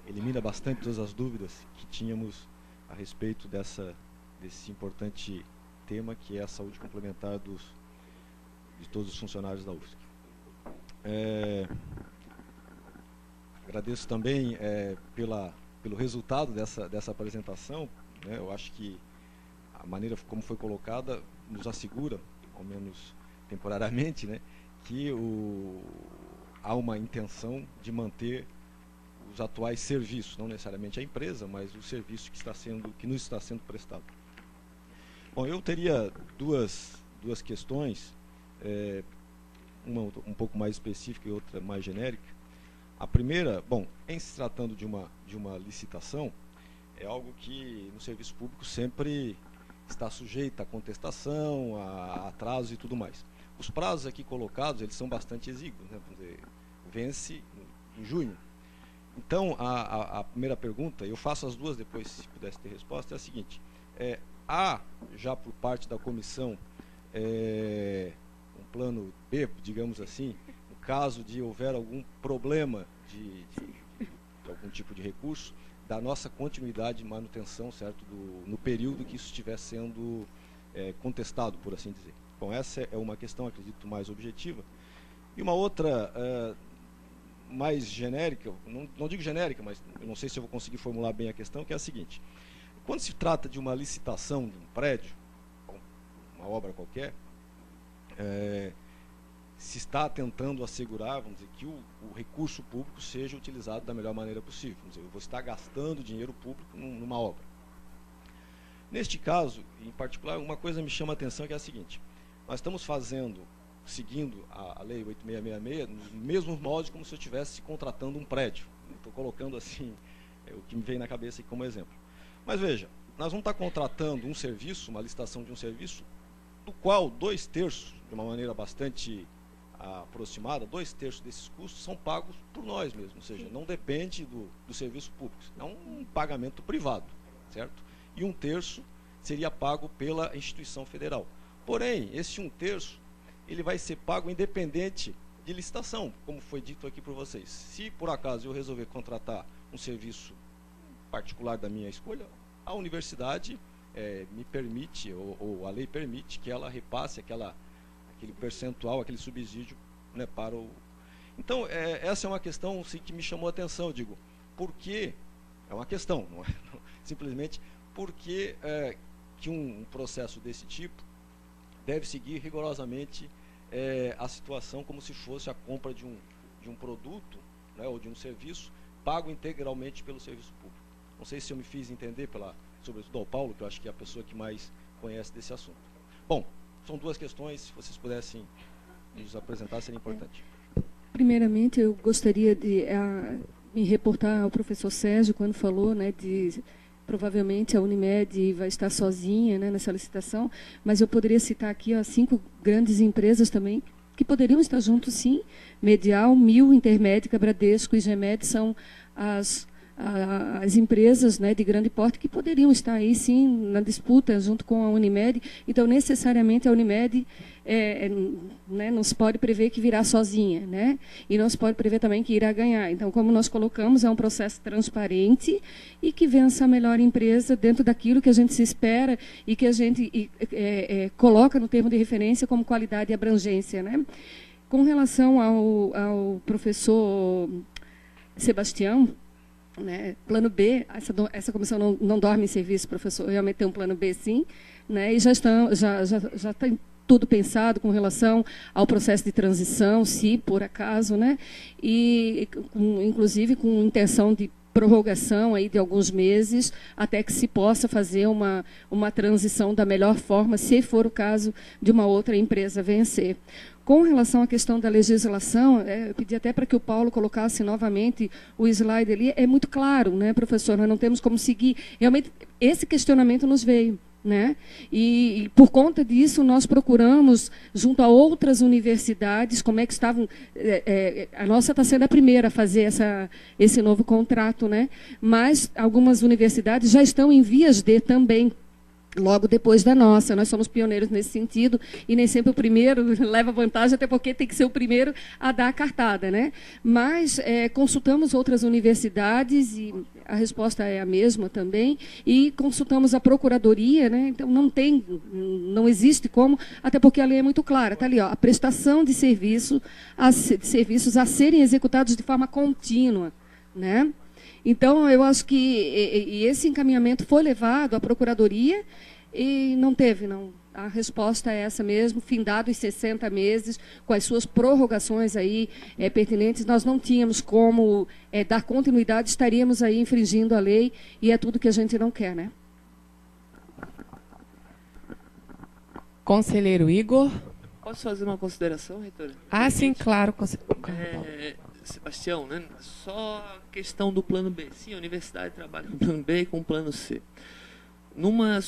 elimina bastante todas as dúvidas que tínhamos a respeito desse importante tema, que é a saúde complementar de todos os funcionários da UFSC. Agradeço também pelo resultado dessa apresentação, né? Eu acho que a maneira como foi colocada nos assegura, ao menos temporariamente, né, que há uma intenção de manter os atuais serviços, não necessariamente a empresa, mas o serviço que nos está sendo prestado. Bom, eu teria duas questões, uma um pouco mais específica e outra mais genérica. A primeira, bom, em se tratando de uma licitação, é algo que no serviço público sempre está sujeito a contestação, a atraso e tudo mais. Os prazos aqui colocados, eles são bastante exíguos, né? Vamos dizer, vence em junho. Então, a primeira pergunta, eu faço as duas depois, se pudesse ter resposta, é a seguinte. Há, já por parte da comissão, um plano B, digamos assim, no caso de houver algum problema de algum tipo de recurso, da nossa continuidade de manutenção, certo, no período que isso estiver sendo contestado, por assim dizer. Bom, essa é uma questão, acredito, mais objetiva. E uma outra, mais genérica, não digo genérica, mas eu não sei se eu vou conseguir formular bem a questão, que é a seguinte. Quando se trata de uma licitação de um prédio, uma obra qualquer, se está tentando assegurar, vamos dizer, que o recurso público seja utilizado da melhor maneira possível. Vamos dizer, eu vou estar gastando dinheiro público numa obra. Neste caso, em particular, uma coisa me chama a atenção, que é a seguinte. Nós estamos seguindo a Lei 8666, nos mesmos moldes como se eu estivesse contratando um prédio. Estou colocando assim, o que me veio na cabeça aqui como exemplo. Mas veja, nós vamos estar contratando um serviço, uma licitação de um serviço, do qual 2/3, de uma maneira bastante aproximada, 2/3 desses custos são pagos por nós mesmos, ou seja, não depende do serviço público, é um pagamento privado, certo? E 1/3 seria pago pela instituição federal. Porém, esse 1/3, ele vai ser pago independente de licitação, como foi dito aqui por vocês. Se por acaso eu resolver contratar um serviço particular da minha escolha, a universidade me permite, ou a lei permite, que ela repasse aquele percentual, aquele subsídio, né, para o... Então, essa é uma questão sim, que me chamou a atenção. Eu digo, por que... É uma questão, não é? Simplesmente, por que um processo desse tipo deve seguir rigorosamente a situação como se fosse a compra de um produto, né, ou de um serviço pago integralmente pelo serviço público. Não sei se eu me fiz entender, sobretudo ao Paulo, que eu acho que é a pessoa que mais conhece desse assunto. Bom, são duas questões, se vocês pudessem nos apresentar, seria importante. Primeiramente, eu gostaria de me reportar ao professor Sérgio, quando falou, né, de provavelmente a Unimed vai estar sozinha, né, nessa licitação, mas eu poderia citar aqui 5 grandes empresas também que poderiam estar juntos, sim. Medial, Mil, Intermédica, Bradesco e Gemed são as empresas, né, de grande porte que poderiam estar aí, sim, na disputa junto com a Unimed. Então, necessariamente, a Unimed né, não se pode prever que virá sozinha, né? E não se pode prever também que irá ganhar. Então, como nós colocamos, é um processo transparente e que vença a melhor empresa dentro daquilo que a gente se espera e que a gente coloca no termo de referência como qualidade e abrangência, né? Com relação ao professor Sebastião, né, plano B, essa comissão não dorme em serviço, professor, realmente tem um plano B, sim, né, e já está tudo pensado com relação ao processo de transição, se por acaso, né, e inclusive com intenção de prorrogação aí de alguns meses, até que se possa fazer uma transição da melhor forma, se for o caso de uma outra empresa vencer. Com relação à questão da legislação, eu pedi até para que o Paulo colocasse novamente o slide ali. É muito claro, né, professor? Nós não temos como seguir. Realmente, esse questionamento nos veio, né? E por conta disso, nós procuramos, junto a outras universidades, como é que estavam... a nossa está sendo a primeira a fazer esse novo contrato, né? Mas algumas universidades já estão em vias de também, logo depois da nossa. Nós somos pioneiros nesse sentido e nem sempre o primeiro leva vantagem, até porque tem que ser o primeiro a dar a cartada, né? Mas consultamos outras universidades e a resposta é a mesma também, e consultamos a procuradoria, né? Então não existe como, até porque a lei é muito clara, está ali, ó, a prestação de serviços a serem executados de forma contínua, né? Então, eu acho que esse encaminhamento foi levado à Procuradoria e não teve, não. A resposta é essa mesmo, findados 60 meses, com as suas prorrogações aí pertinentes, nós não tínhamos como dar continuidade, estaríamos aí infringindo a lei e é tudo que a gente não quer, né? Conselheiro Igor. Posso fazer uma consideração, reitora? Sim, claro. Sebastião, né? Só a questão do plano B. Sim, a universidade trabalha com o plano B e com o plano C. Numa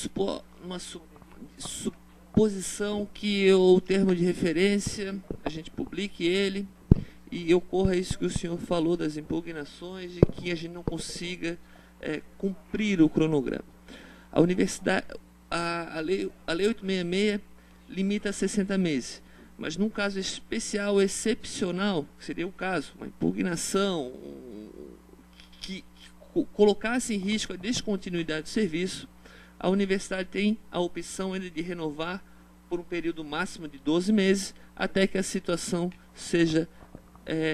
suposição que o termo de referência, a gente publique ele e ocorra isso que o senhor falou das impugnações e que a gente não consiga cumprir o cronograma. A universidade, a lei 866 limita a 60 meses, mas num caso especial, excepcional, que seria o caso, uma impugnação que colocasse em risco a descontinuidade do serviço, a universidade tem a opção ainda de renovar por um período máximo de 12 meses, até que a situação seja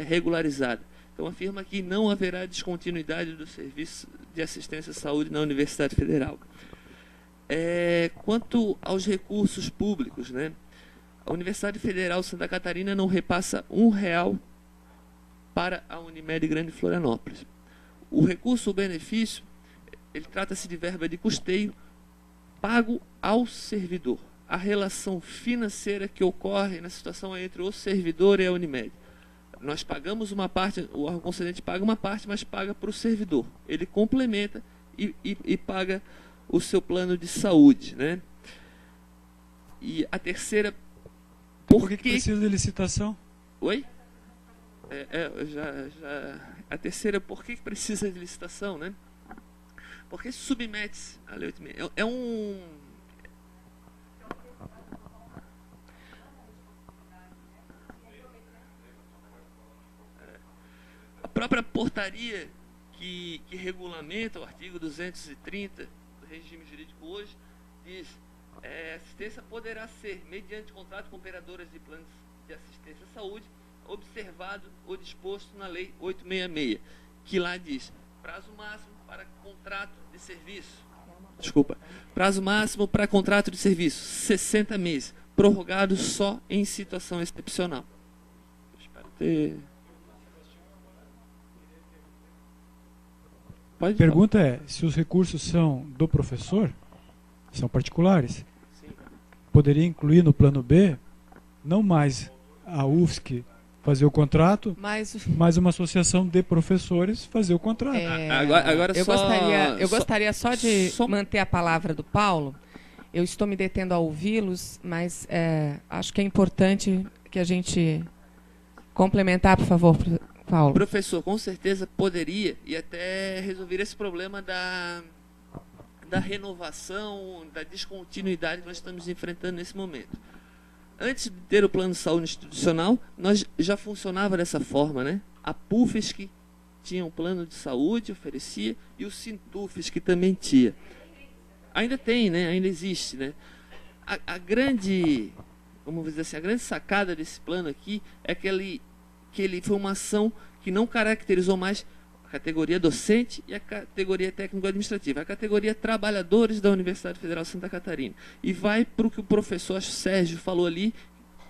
regularizada. Então, afirma que não haverá descontinuidade do serviço de assistência à saúde na Universidade Federal. Quanto aos recursos públicos, né? A Universidade Federal Santa Catarina não repassa R$1 para a Unimed Grande Florianópolis. O recurso, o benefício, ele trata-se de verba de custeio pago ao servidor. A relação financeira que ocorre na situação é entre o servidor e a Unimed. Nós pagamos uma parte, o órgão concedente paga uma parte, mas paga para o servidor. Ele complementa e paga o seu plano de saúde, né? E a terceira... Por que precisa de licitação? Oi? A terceira, por que precisa de licitação, né? Porque se submete a lei 86. A própria portaria que regulamenta o artigo 230 do regime jurídico hoje diz: assistência poderá ser, mediante contrato com operadoras de planos de assistência à saúde, observado o disposto na lei 866, que lá diz prazo máximo para contrato de serviço. Prazo máximo para contrato de serviço, 60 meses, prorrogado só em situação excepcional. Eu espero ter... A pergunta é, se os recursos são do professor, são particulares, sim, poderia incluir no plano B, não mais a UFSC fazer o contrato, mas uma associação de professores fazer o contrato. Agora eu gostaria só de manter a palavra do Paulo. Eu estou me detendo a ouvi-los, mas acho que é importante que a gente complementar, por favor, Paulo. Professor, com certeza poderia e até resolver esse problema da renovação, da descontinuidade que nós estamos enfrentando nesse momento. Antes de ter o plano de saúde institucional, nós já funcionava dessa forma, né? A PUFESC tinha um plano de saúde, oferecia, e o Sintufesc também tinha. Ainda tem, né? Ainda existe, né? A grande, vamos dizer assim, a grande sacada desse plano aqui é que ele foi uma ação que não caracterizou mais a categoria docente e a categoria técnico-administrativa, a categoria trabalhadores da Universidade Federal de Santa Catarina. E vai para o que o professor Sérgio falou ali,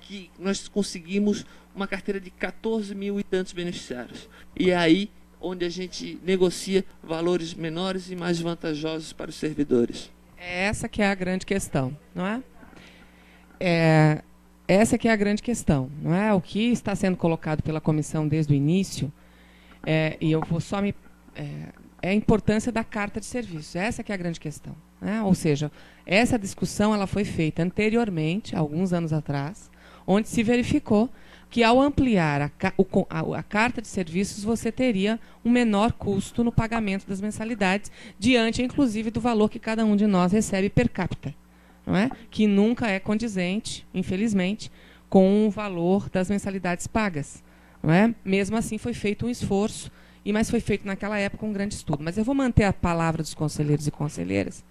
que nós conseguimos uma carteira de 14 mil e tantos beneficiários. E é aí onde a gente negocia valores menores e mais vantajosos para os servidores. É essa que é a grande questão, não é? Essa que é a grande questão, não é? O que está sendo colocado pela comissão desde o início, e eu vou só é a importância da carta de serviço. Essa que é a grande questão, né? Ou seja, essa discussão ela foi feita anteriormente, alguns anos atrás, onde se verificou que ao ampliar a carta de serviços você teria um menor custo no pagamento das mensalidades, diante, inclusive, do valor que cada um de nós recebe per capita, não é? Que nunca é condizente, infelizmente, com o valor das mensalidades pagas. Não é? Mesmo assim, foi feito um esforço, mas foi feito naquela época um grande estudo. Mas eu vou manter a palavra dos conselheiros e conselheiras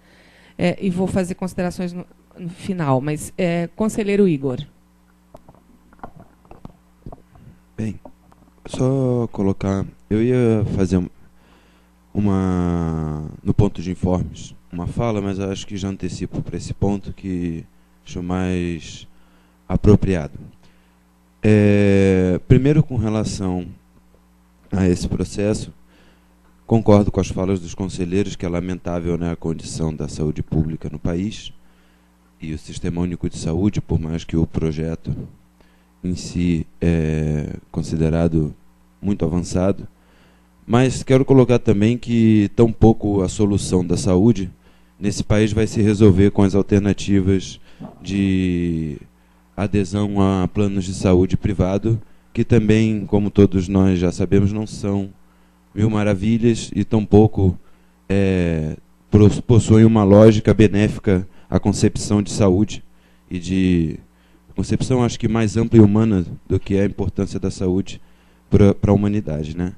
e vou fazer considerações no final. Mas, conselheiro Igor. Bem, só colocar... Eu ia fazer no ponto de informes uma fala, mas acho que já antecipo para esse ponto que acho mais apropriado. Primeiro, com relação a esse processo, concordo com as falas dos conselheiros que é lamentável, né, a condição da saúde pública no país e o Sistema Único de Saúde, por mais que o projeto em si é considerado muito avançado, mas quero colocar também que tampouco a solução da saúde nesse país vai se resolver com as alternativas de adesão a planos de saúde privado, que também, como todos nós já sabemos, não são mil maravilhas e tampouco possuem uma lógica benéfica à concepção de saúde e de concepção, acho que mais ampla e humana do que é a importância da saúde para a humanidade, né?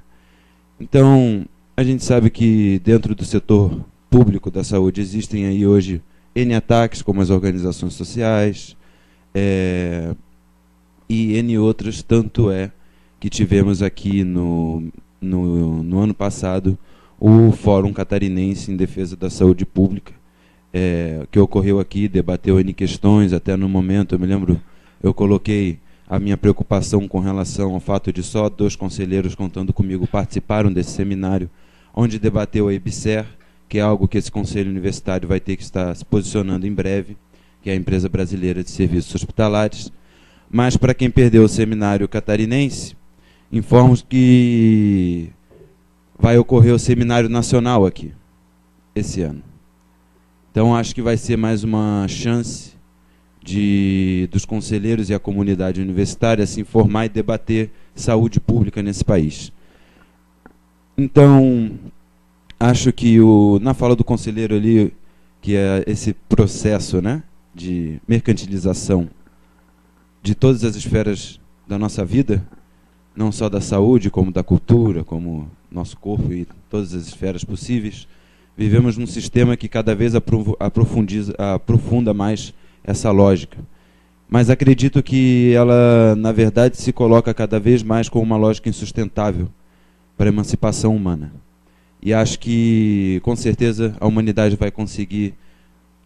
Então, a gente sabe que dentro do setor público da saúde existem aí hoje N ataques, como as organizações sociais, e N outras, tanto é que tivemos aqui no ano passado o Fórum Catarinense em Defesa da Saúde Pública, que ocorreu aqui, debateu N questões, até no momento, eu me lembro, eu coloquei a minha preocupação com relação ao fato de só 2 conselheiros contando comigo participaram desse seminário, onde debateu a EBSER, que é algo que esse Conselho Universitário vai ter que estar se posicionando em breve, que é a Empresa Brasileira de Serviços Hospitalares. Mas, para quem perdeu o seminário catarinense, informo que vai ocorrer o Seminário Nacional aqui, esse ano. Então, acho que vai ser mais uma chance dos conselheiros e a comunidade universitária se informar e debater saúde pública nesse país. Então, acho que na fala do conselheiro ali, que é esse processo, né, de mercantilização de todas as esferas da nossa vida, não só da saúde, como da cultura, como nosso corpo e todas as esferas possíveis, vivemos num sistema que cada vez aprofunda mais essa lógica. Mas acredito que ela, na verdade, se coloca cada vez mais como uma lógica insustentável para a emancipação humana. E acho que, com certeza, a humanidade vai conseguir,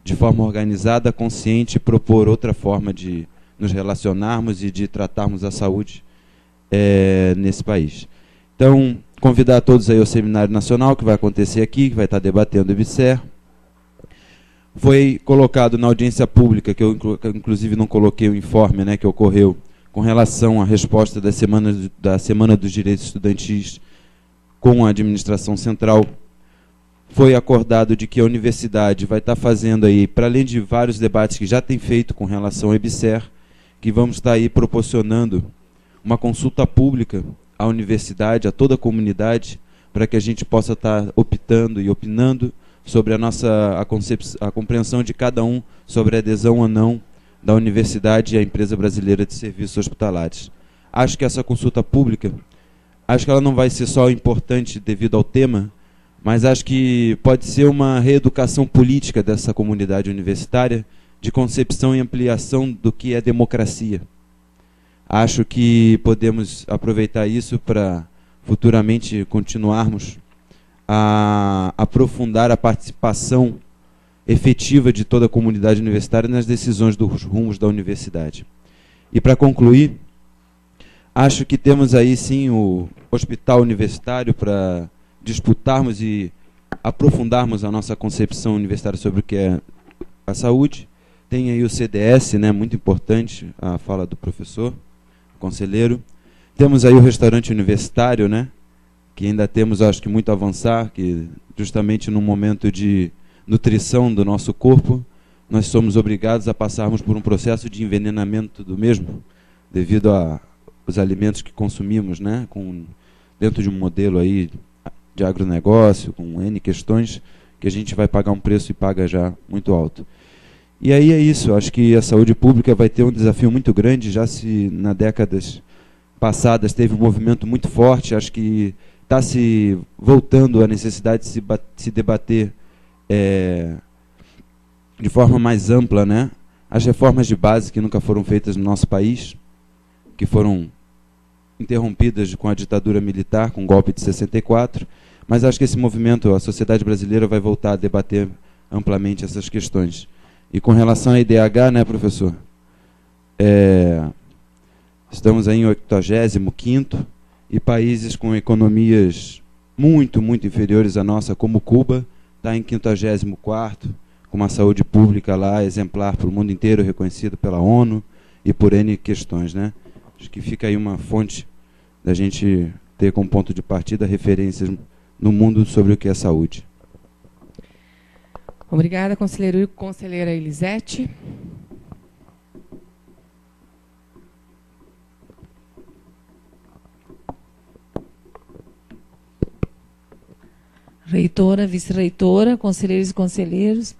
de forma organizada, consciente, propor outra forma de nos relacionarmos e de tratarmos a saúde nesse país. Então, convidar todos aí ao Seminário Nacional, que vai acontecer aqui, que vai estar debatendo o EBSER. Foi colocado na audiência pública, que eu inclusive não coloquei o informe, né, que ocorreu com relação à resposta da Semana dos Direitos Estudantis com a administração central. Foi acordado de que a universidade vai estar fazendo aí, para além de vários debates que já tem feito com relação ao EBSER, que vamos estar aí proporcionando uma consulta pública à universidade, a toda a comunidade, para que a gente possa estar optando e opinando sobre a compreensão de cada um sobre a adesão ou não da universidade à Empresa Brasileira de Serviços Hospitalares. Acho que essa consulta pública, acho que ela não vai ser só importante devido ao tema, mas acho que pode ser uma reeducação política dessa comunidade universitária de concepção e ampliação do que é democracia. Acho que podemos aproveitar isso para futuramente continuarmos a aprofundar a participação efetiva de toda a comunidade universitária nas decisões dos rumos da universidade. E para concluir, acho que temos aí sim o hospital universitário para disputarmos e aprofundarmos a nossa concepção universitária sobre o que é a saúde. Tem aí o CDS, né, muito importante, a fala do professor, conselheiro. Temos aí o restaurante universitário, né, que ainda temos, acho que, muito a avançar, que justamente no momento de nutrição do nosso corpo, nós somos obrigados a passarmos por um processo de envenenamento do mesmo, devido aos alimentos que consumimos, né, dentro de um modelo aí de agronegócio, com N questões, que a gente vai pagar um preço e paga já muito alto. E aí é isso, acho que a saúde pública vai ter um desafio muito grande, já se nas décadas passadas teve um movimento muito forte, acho que está se voltando a necessidade de se debater de forma mais ampla, né, as reformas de base que nunca foram feitas no nosso país, que foram interrompidas com a ditadura militar, com o golpe de 64, mas acho que esse movimento, a sociedade brasileira vai voltar a debater amplamente essas questões. E com relação à IDH, né, professor? Estamos aí em 85º, e países com economias muito, muito inferiores à nossa, como Cuba, está em 54º, com uma saúde pública lá exemplar para o mundo inteiro, reconhecida pela ONU e por N questões, né? Acho que fica aí uma fonte da gente ter como ponto de partida referências no mundo sobre o que é saúde. Obrigada, conselheiro e conselheira Elisete. reitora, vice-reitora, conselheiros e conselheiros.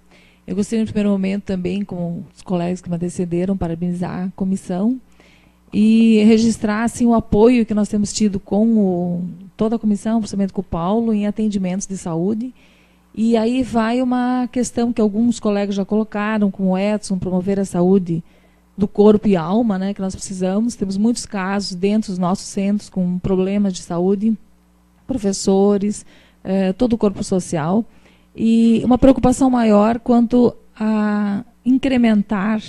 Eu gostaria, no primeiro momento, também, com os colegas que me antecederam, parabenizar a comissão e registrar assim, o apoio que nós temos tido com toda a comissão, principalmente com o Paulo, em atendimentos de saúde. E aí vai uma questão que alguns colegas já colocaram, como o Edson, promover a saúde do corpo e alma, né, que nós precisamos. Temos muitos casos dentro dos nossos centros com problemas de saúde, professores, todo o corpo social. E uma preocupação maior quanto a incrementar,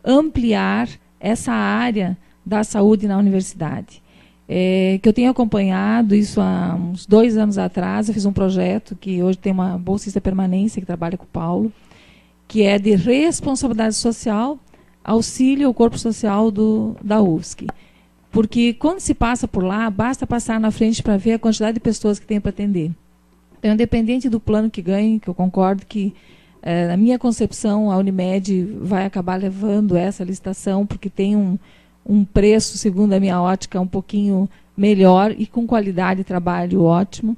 ampliar essa área da saúde na universidade. Que eu tenho acompanhado isso há uns 2 anos atrás. Eu fiz um projeto que hoje tem uma bolsista permanência que trabalha com o Paulo, que é de responsabilidade social, auxílio ao corpo social da UFSC. Porque quando se passa por lá, basta passar na frente para ver a quantidade de pessoas que tem para atender. Então, independente do plano que ganhe, que eu concordo que, na minha concepção, a Unimed vai acabar levando essa licitação, porque tem um preço, segundo a minha ótica, um pouquinho melhor e com qualidade de trabalho ótimo.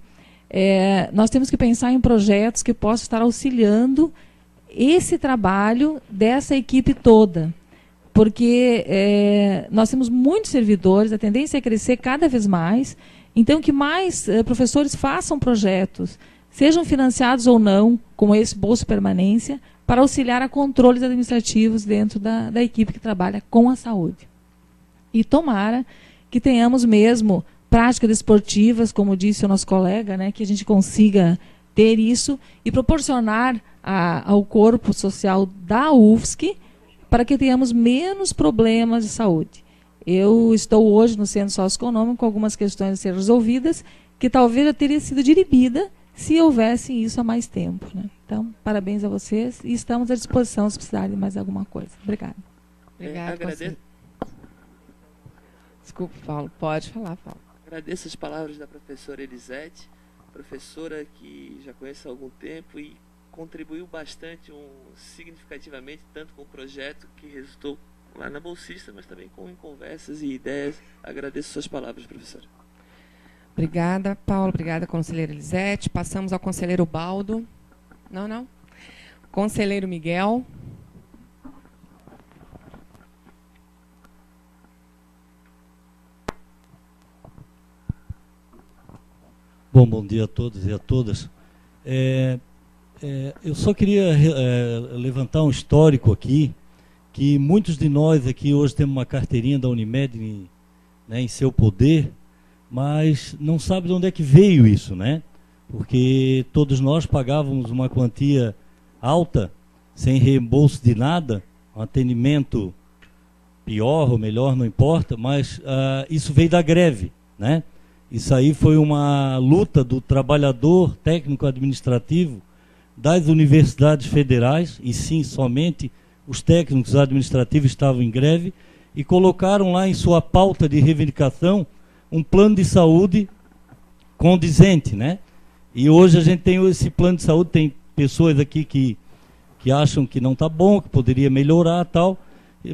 Nós temos que pensar em projetos que possam estar auxiliando esse trabalho dessa equipe toda. Porque nós temos muitos servidores, a tendência é crescer cada vez mais. Então, que mais professores façam projetos, sejam financiados ou não, como esse Bolsa Permanência, para auxiliar a controles administrativos dentro da equipe que trabalha com a saúde. E tomara que tenhamos mesmo práticas esportivas, como disse o nosso colega, né, que a gente consiga ter isso e proporcionar ao corpo social da UFSC para que tenhamos menos problemas de saúde. Eu estou hoje no Centro Socioeconômico com algumas questões a ser resolvidas, que talvez já teria sido dirimida se houvesse isso há mais tempo, né? Então, parabéns a vocês e estamos à disposição se precisarem de mais alguma coisa. Obrigada. Agradeço. Desculpa, Paulo. Pode falar, Paulo. Agradeço as palavras da professora Elisete, professora que já conheço há algum tempo e contribuiu bastante, significativamente, tanto com o projeto que resultou lá na bolsista, mas também em conversas e ideias. Agradeço suas palavras, professora. Obrigada, Paulo. Obrigada, conselheira Elisete. Passamos ao conselheiro Baldo. Não. Conselheiro Miguel. Bom dia a todos e a todas. Eu só queria levantar um histórico aqui, que muitos de nós aqui hoje temos uma carteirinha da Unimed em seu poder, mas não sabe de onde é que veio isso, né? Porque todos nós pagávamos uma quantia alta, sem reembolso de nada, um atendimento pior ou melhor, não importa, mas isso veio da greve, né? Isso aí foi uma luta do trabalhador técnico-administrativo das universidades federais, e sim, somente os técnicos administrativos estavam em greve, e colocaram lá em sua pauta de reivindicação um plano de saúde condizente, né? E hoje a gente tem esse plano de saúde, tem pessoas aqui que acham que não está bom, que poderia melhorar e tal,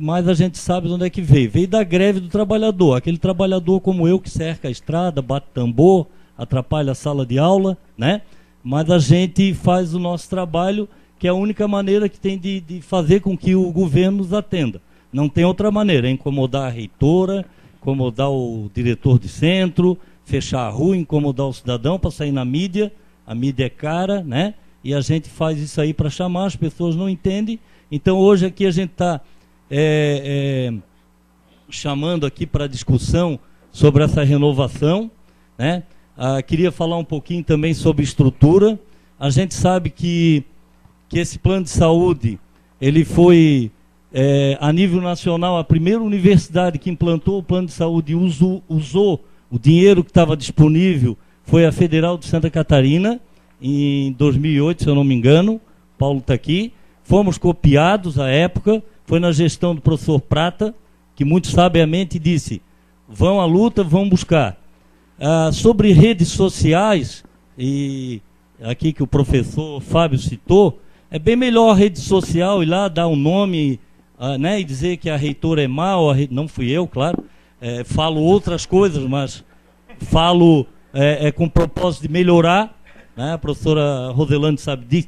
mas a gente sabe de onde é que veio. Veio da greve do trabalhador, aquele trabalhador como eu que cerca a estrada, bate tambor, atrapalha a sala de aula, né? Mas a gente faz o nosso trabalho, que é a única maneira que tem de fazer com que o governo nos atenda. Não tem outra maneira, é incomodar a reitora, incomodar o diretor de centro, fechar a rua, incomodar o cidadão para sair na mídia. A mídia é cara, né? E a gente faz isso aí para chamar, as pessoas não entendem. Então hoje aqui a gente está chamando aqui para discussão sobre essa renovação, né? Queria falar um pouquinho também sobre estrutura. A gente sabe que esse plano de saúde, ele foi, a nível nacional, a primeira universidade que implantou o plano de saúde e usou o dinheiro que estava disponível, foi a Federal de Santa Catarina, em 2008, se eu não me engano. Paulo está aqui. Fomos copiados à época, foi na gestão do professor Prata, que muito sabiamente disse, vão à luta, vão buscar. Sobre redes sociais, e aqui que o professor Fábio citou, é bem melhor a rede social ir lá, dar um nome, né, e dizer que a reitora é má, não fui eu, claro, falo outras coisas, mas falo com o propósito de melhorar, né? A professora Roselane sabe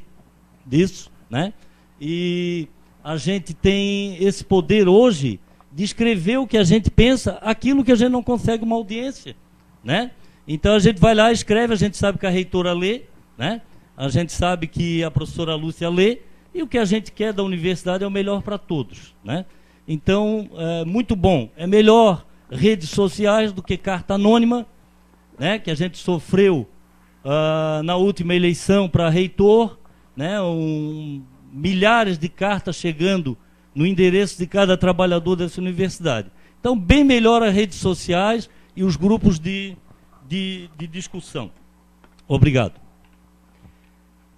disso, né? E a gente tem esse poder hoje de escrever o que a gente pensa, aquilo que a gente não consegue uma audiência, né? Então a gente vai lá, escreve, a gente sabe que a reitora lê, né? A gente sabe que a professora Lúcia lê, e o que a gente quer da universidade é o melhor para todos, né? Então, é muito bom. É melhor redes sociais do que carta anônima, né? Que a gente sofreu na última eleição para reitor, né? Milhares de cartas chegando no endereço de cada trabalhador dessa universidade. Então, bem melhor as redes sociais e os grupos de discussão. Obrigado.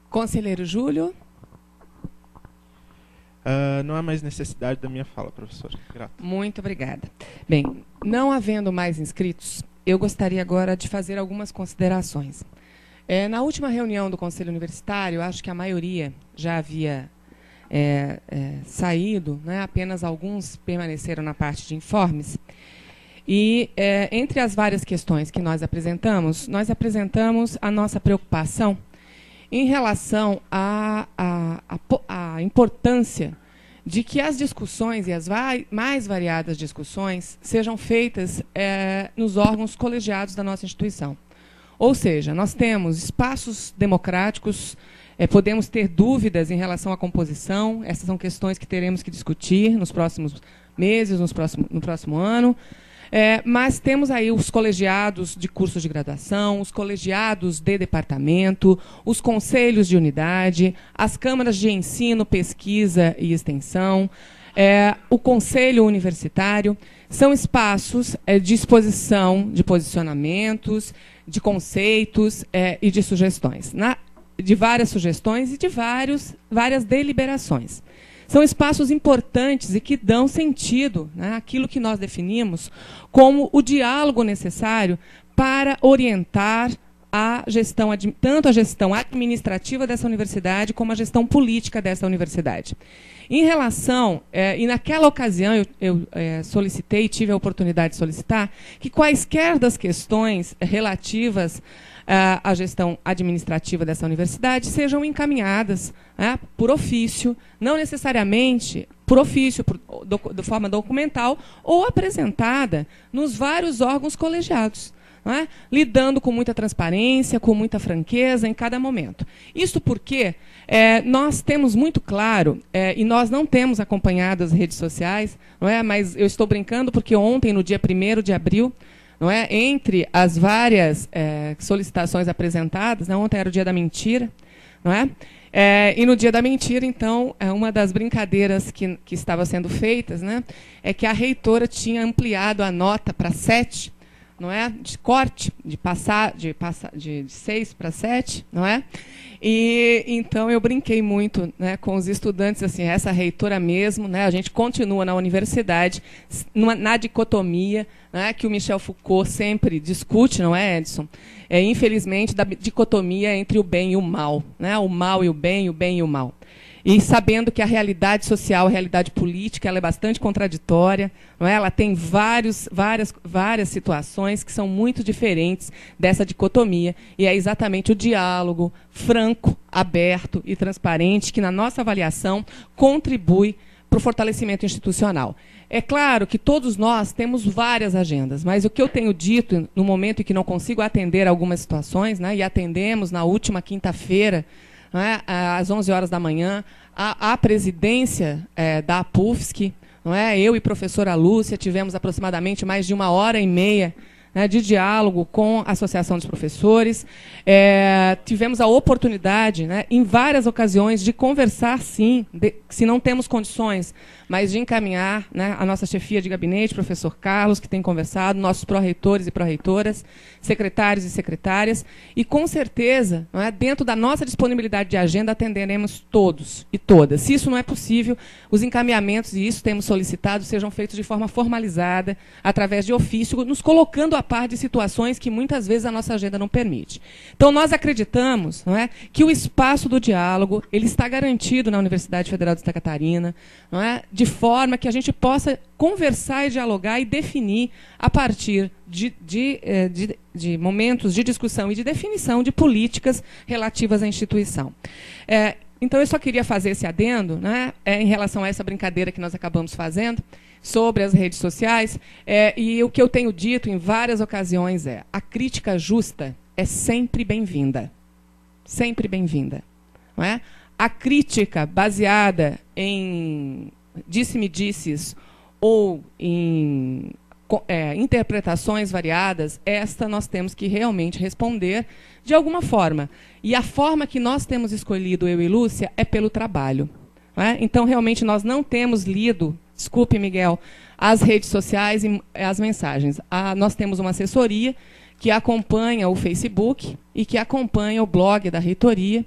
Conselheiro Júlio. Não há mais necessidade da minha fala, professor. Grato. Muito obrigada. Bem, não havendo mais inscritos, eu gostaria agora de fazer algumas considerações. Na última reunião do Conselho Universitário, acho que a maioria já havia saído, né? Apenas alguns permaneceram na parte de informes. E, entre as várias questões que nós apresentamos a nossa preocupação em relação à importância de que as discussões e as mais variadas discussões sejam feitas nos órgãos colegiados da nossa instituição. Ou seja, nós temos espaços democráticos, podemos ter dúvidas em relação à composição, essas são questões que teremos que discutir nos próximos meses, no próximo ano. Mas temos aí os colegiados de cursos de graduação, os colegiados de departamento, os conselhos de unidade, as câmaras de ensino, pesquisa e extensão, o conselho universitário. São espaços de exposição de posicionamentos, de conceitos e de sugestões, de várias sugestões e de várias deliberações. São espaços importantes e que dão sentido, né, àquilo que nós definimos como o diálogo necessário para orientar tanto a gestão administrativa dessa universidade como a gestão política dessa universidade. Em relação, e naquela ocasião eu solicitei, tive a oportunidade de solicitar, que quaisquer das questões relativas à gestão administrativa dessa universidade sejam encaminhadas por ofício, não necessariamente por ofício, de forma documental, ou apresentada nos vários órgãos colegiados, lidando com muita transparência, com muita franqueza em cada momento. Isso porque nós temos muito claro, e nós não temos acompanhado as redes sociais, mas eu estou brincando porque ontem, no dia 1º de abril, entre as várias solicitações apresentadas, ontem era o dia da mentira, e no dia da mentira, então, uma das brincadeiras que estava sendo feitas, é que a reitora tinha ampliado a nota para 7, de corte, de 6 para 7, E então eu brinquei muito, com os estudantes, assim, essa reitora mesmo, a gente continua na universidade na dicotomia, que o Michel Foucault sempre discute, não é, Edson? Infelizmente, da dicotomia entre o bem e o mal, o mal e o bem e o mal. E sabendo que a realidade social, a realidade política, ela é bastante contraditória, ela tem várias situações que são muito diferentes dessa dicotomia, e é exatamente o diálogo franco, aberto e transparente que, na nossa avaliação, contribui para o fortalecimento institucional. É claro que todos nós temos várias agendas, mas o que eu tenho dito, no momento em que não consigo atender algumas situações, e atendemos na última quinta-feira, às 11 horas da manhã, a presidência da APUFSC, eu e a professora Lúcia tivemos aproximadamente mais de 1h30 de diálogo com a Associação dos Professores. Tivemos a oportunidade, em várias ocasiões, de conversar, sim, se não temos condições, mas de encaminhar a nossa chefia de gabinete, professor Carlos, que tem conversado, nossos pró-reitores e pró-reitoras, secretários e secretárias, e, com certeza, dentro da nossa disponibilidade de agenda, atenderemos todos e todas. Se isso não é possível, os encaminhamentos, e isso temos solicitado, sejam feitos de forma formalizada, através de ofício, nos colocando à par de situações que muitas vezes a nossa agenda não permite. Então, nós acreditamos, não é, que o espaço do diálogo ele está garantido na Universidade Federal de Santa Catarina, não é, de forma que a gente possa conversar e dialogar e definir a partir de momentos de discussão e de definição de políticas relativas à instituição. Então, eu só queria fazer esse adendo, né, em relação a essa brincadeira que nós acabamos fazendo sobre as redes sociais, e o que eu tenho dito em várias ocasiões é: a crítica justa é sempre bem-vinda. Sempre bem-vinda. Não é? A crítica baseada em disse-me-disses ou em interpretações variadas, esta nós temos que realmente responder de alguma forma. E a forma que nós temos escolhido, eu e Lúcia, é pelo trabalho. Não é? Então, realmente, nós não temos lido, desculpe, Miguel, as redes sociais e as mensagens. Nós temos uma assessoria que acompanha o Facebook e que acompanha o blog da reitoria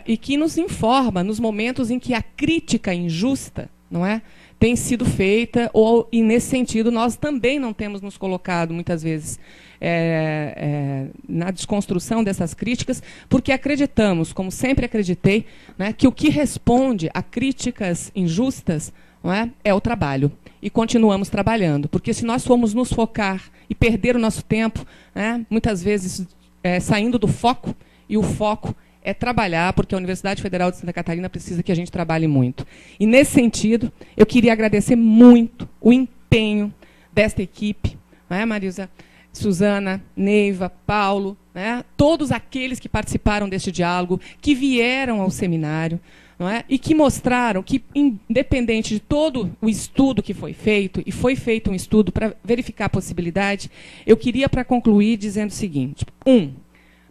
e que nos informa nos momentos em que a crítica injusta, não é, tem sido feita, e nesse sentido nós também não temos nos colocado muitas vezes na desconstrução dessas críticas, porque acreditamos, como sempre acreditei, né, que o que responde a críticas injustas, não é o trabalho. E continuamos trabalhando, porque se nós formos nos focar e perder o nosso tempo, né, muitas vezes saindo do foco, e o foco é trabalhar, porque a Universidade Federal de Santa Catarina precisa que a gente trabalhe muito. E, nesse sentido, eu queria agradecer muito o empenho desta equipe, não é, Marisa, Suzana, Neiva, Paulo, né, todos aqueles que participaram deste diálogo, que vieram ao seminário, não é, e que mostraram que, independente de todo o estudo que foi feito, e foi feito um estudo para verificar a possibilidade, eu queria, para concluir, dizendo o seguinte: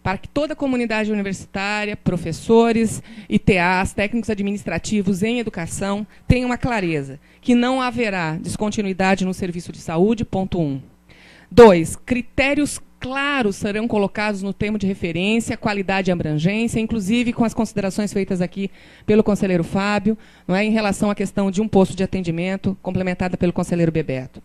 para que toda a comunidade universitária, professores, ITAs, técnicos administrativos em educação, tenham uma clareza que não haverá descontinuidade no serviço de saúde, ponto 1. 2, critérios claros serão colocados no termo de referência, qualidade e abrangência, inclusive com as considerações feitas aqui pelo conselheiro Fábio, não é, em relação à questão de um posto de atendimento, complementada pelo conselheiro Bebeto.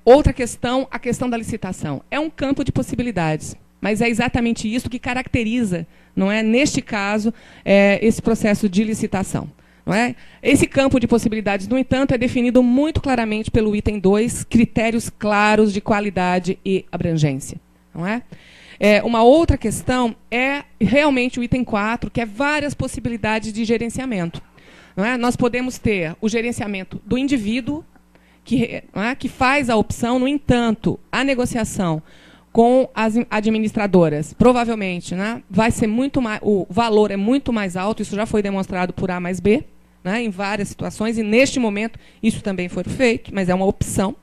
Outra questão, a questão da licitação. É um campo de possibilidades. Mas é exatamente isso que caracteriza, não é, neste caso, esse processo de licitação. Não é? Esse campo de possibilidades, no entanto, é definido muito claramente pelo item 2, critérios claros de qualidade e abrangência. Não é? Uma outra questão é realmente o item 4, que é várias possibilidades de gerenciamento. Não é? Nós podemos ter o gerenciamento do indivíduo, que faz a opção, no entanto, a negociação com as administradoras, provavelmente, né, vai ser muito mais, o valor é muito mais alto, isso já foi demonstrado por A mais B, né, em várias situações, e neste momento isso também foi feito, mas é uma opção.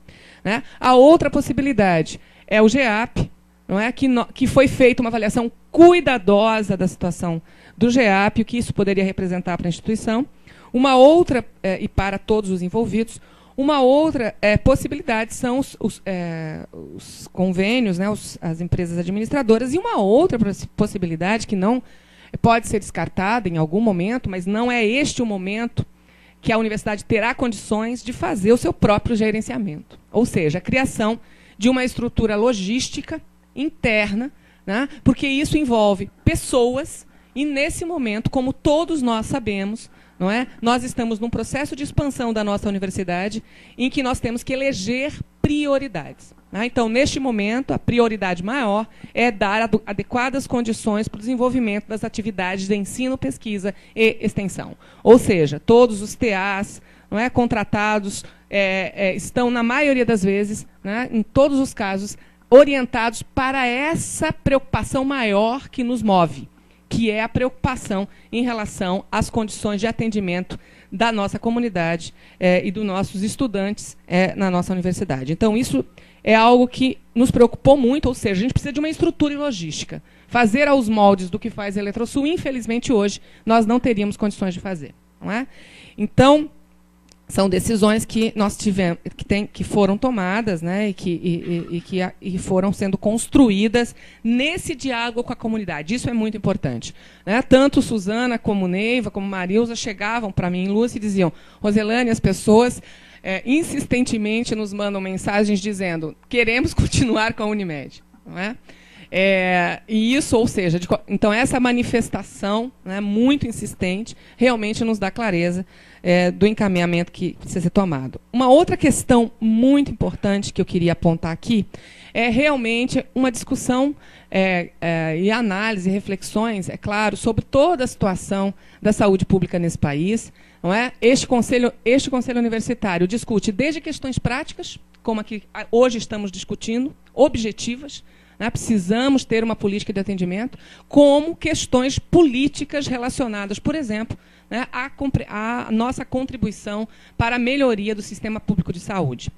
Né. A outra possibilidade é o GEAP, não é, que foi feita uma avaliação cuidadosa da situação do GEAP, o que isso poderia representar para a instituição. Uma outra, e para todos os envolvidos, uma outra possibilidade são os convênios, né, as empresas administradoras, e uma outra possibilidade que não pode ser descartada em algum momento, mas não é este o momento que a universidade terá condições de fazer o seu próprio gerenciamento. Ou seja, a criação de uma estrutura logística interna, né, porque isso envolve pessoas, e nesse momento, como todos nós sabemos, não é? Nós estamos num processo de expansão da nossa universidade em que nós temos que eleger prioridades. Né? Então, neste momento, a prioridade maior é dar adequadas condições para o desenvolvimento das atividades de ensino, pesquisa e extensão. Ou seja, todos os TAs, não é, contratados estão, na maioria das vezes, né, em todos os casos, orientados para essa preocupação maior que nos move, que é a preocupação em relação às condições de atendimento da nossa comunidade e dos nossos estudantes na nossa universidade. Então, isso é algo que nos preocupou muito, ou seja, a gente precisa de uma estrutura e logística. Fazer aos moldes do que faz a Eletrosul, infelizmente, hoje, nós não teríamos condições de fazer. Não é? Então, são decisões que nós tivemos, que foram tomadas, né, e foram sendo construídas nesse diálogo com a comunidade. Isso é muito importante. Né? Tanto Suzana, como Neiva, como Marilza chegavam para mim, Lúcia, e diziam: Roselane, as pessoas insistentemente nos mandam mensagens dizendo: queremos continuar com a Unimed, não é? E isso, ou seja, então essa manifestação, né, muito insistente, realmente nos dá clareza do encaminhamento que precisa ser tomado. Uma outra questão muito importante que eu queria apontar aqui é realmente uma discussão e análise, reflexões, é claro, sobre toda a situação da saúde pública nesse país. Não é? Este conselho universitário discute desde questões práticas, como aqui hoje estamos discutindo, objetivas, né? Precisamos ter uma política de atendimento, como questões políticas relacionadas, por exemplo, né, à nossa contribuição para a melhoria do sistema público de saúde.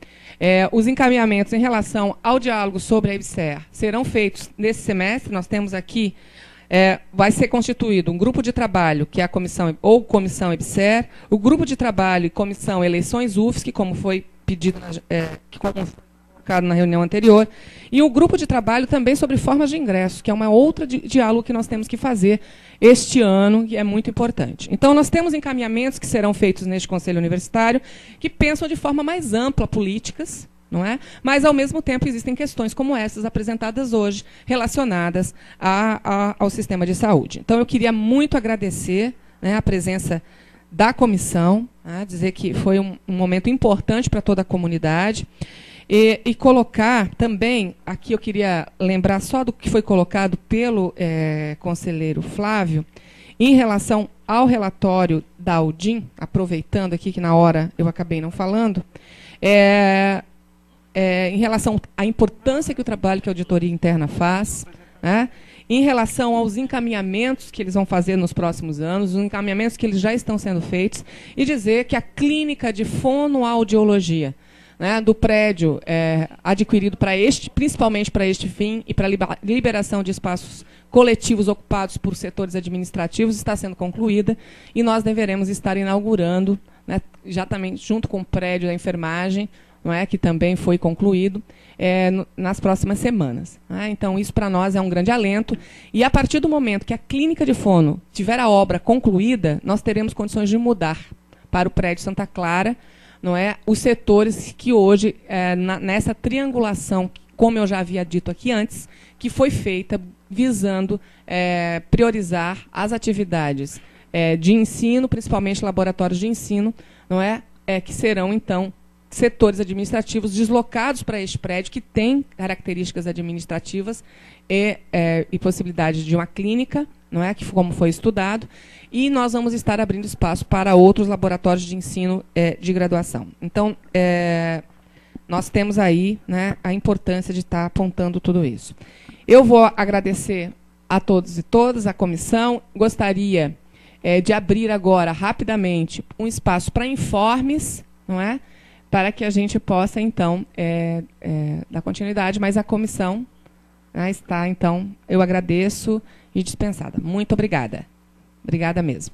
Os encaminhamentos em relação ao diálogo sobre a EBSER serão feitos nesse semestre. Nós temos aqui, vai ser constituído um grupo de trabalho, que é a comissão ou comissão EBSER, o grupo de trabalho e comissão eleições UFSC, como foi pedido, colocado na reunião anterior, e um grupo de trabalho também sobre formas de ingresso, que é uma outra diálogo que nós temos que fazer este ano, e é muito importante. Então, nós temos encaminhamentos que serão feitos neste Conselho Universitário, que pensam de forma mais ampla políticas, não é? Mas, ao mesmo tempo, existem questões como essas apresentadas hoje, relacionadas ao sistema de saúde. Então, eu queria muito agradecer, né, a presença da comissão, né, dizer que foi um momento importante para toda a comunidade, e colocar também, aqui eu queria lembrar só do que foi colocado pelo conselheiro Flávio, em relação ao relatório da Aldim, aproveitando aqui que na hora eu acabei não falando, em relação à importância que o trabalho que a auditoria interna faz, né, em relação aos encaminhamentos que eles vão fazer nos próximos anos, os encaminhamentos que eles já estão sendo feitos, e dizer que a clínica de fonoaudiologia, né, do prédio adquirido principalmente para este fim e para liberação de espaços coletivos ocupados por setores administrativos, está sendo concluída, e nós deveremos estar inaugurando, né, já também junto com o prédio da enfermagem, não é, que também foi concluído, nas próximas semanas. Né? Então, isso para nós é um grande alento, e a partir do momento que a clínica de fono tiver a obra concluída, nós teremos condições de mudar para o prédio Santa Clara, não é, os setores que hoje, nessa triangulação, como eu já havia dito aqui antes, que foi feita visando priorizar as atividades de ensino, principalmente laboratórios de ensino, não é, que serão, então, setores administrativos deslocados para este prédio, que tem características administrativas e possibilidade de uma clínica, não é, que como foi estudado, e nós vamos estar abrindo espaço para outros laboratórios de ensino de graduação. Então, nós temos aí, né, a importância de estar apontando tudo isso. Eu vou agradecer a todos e todas, a comissão. Gostaria de abrir agora, rapidamente, um espaço para informes, não é, para que a gente possa, então, dar continuidade, mas a comissão, né, está, então, eu agradeço e dispensada. Muito obrigada. Obrigada mesmo.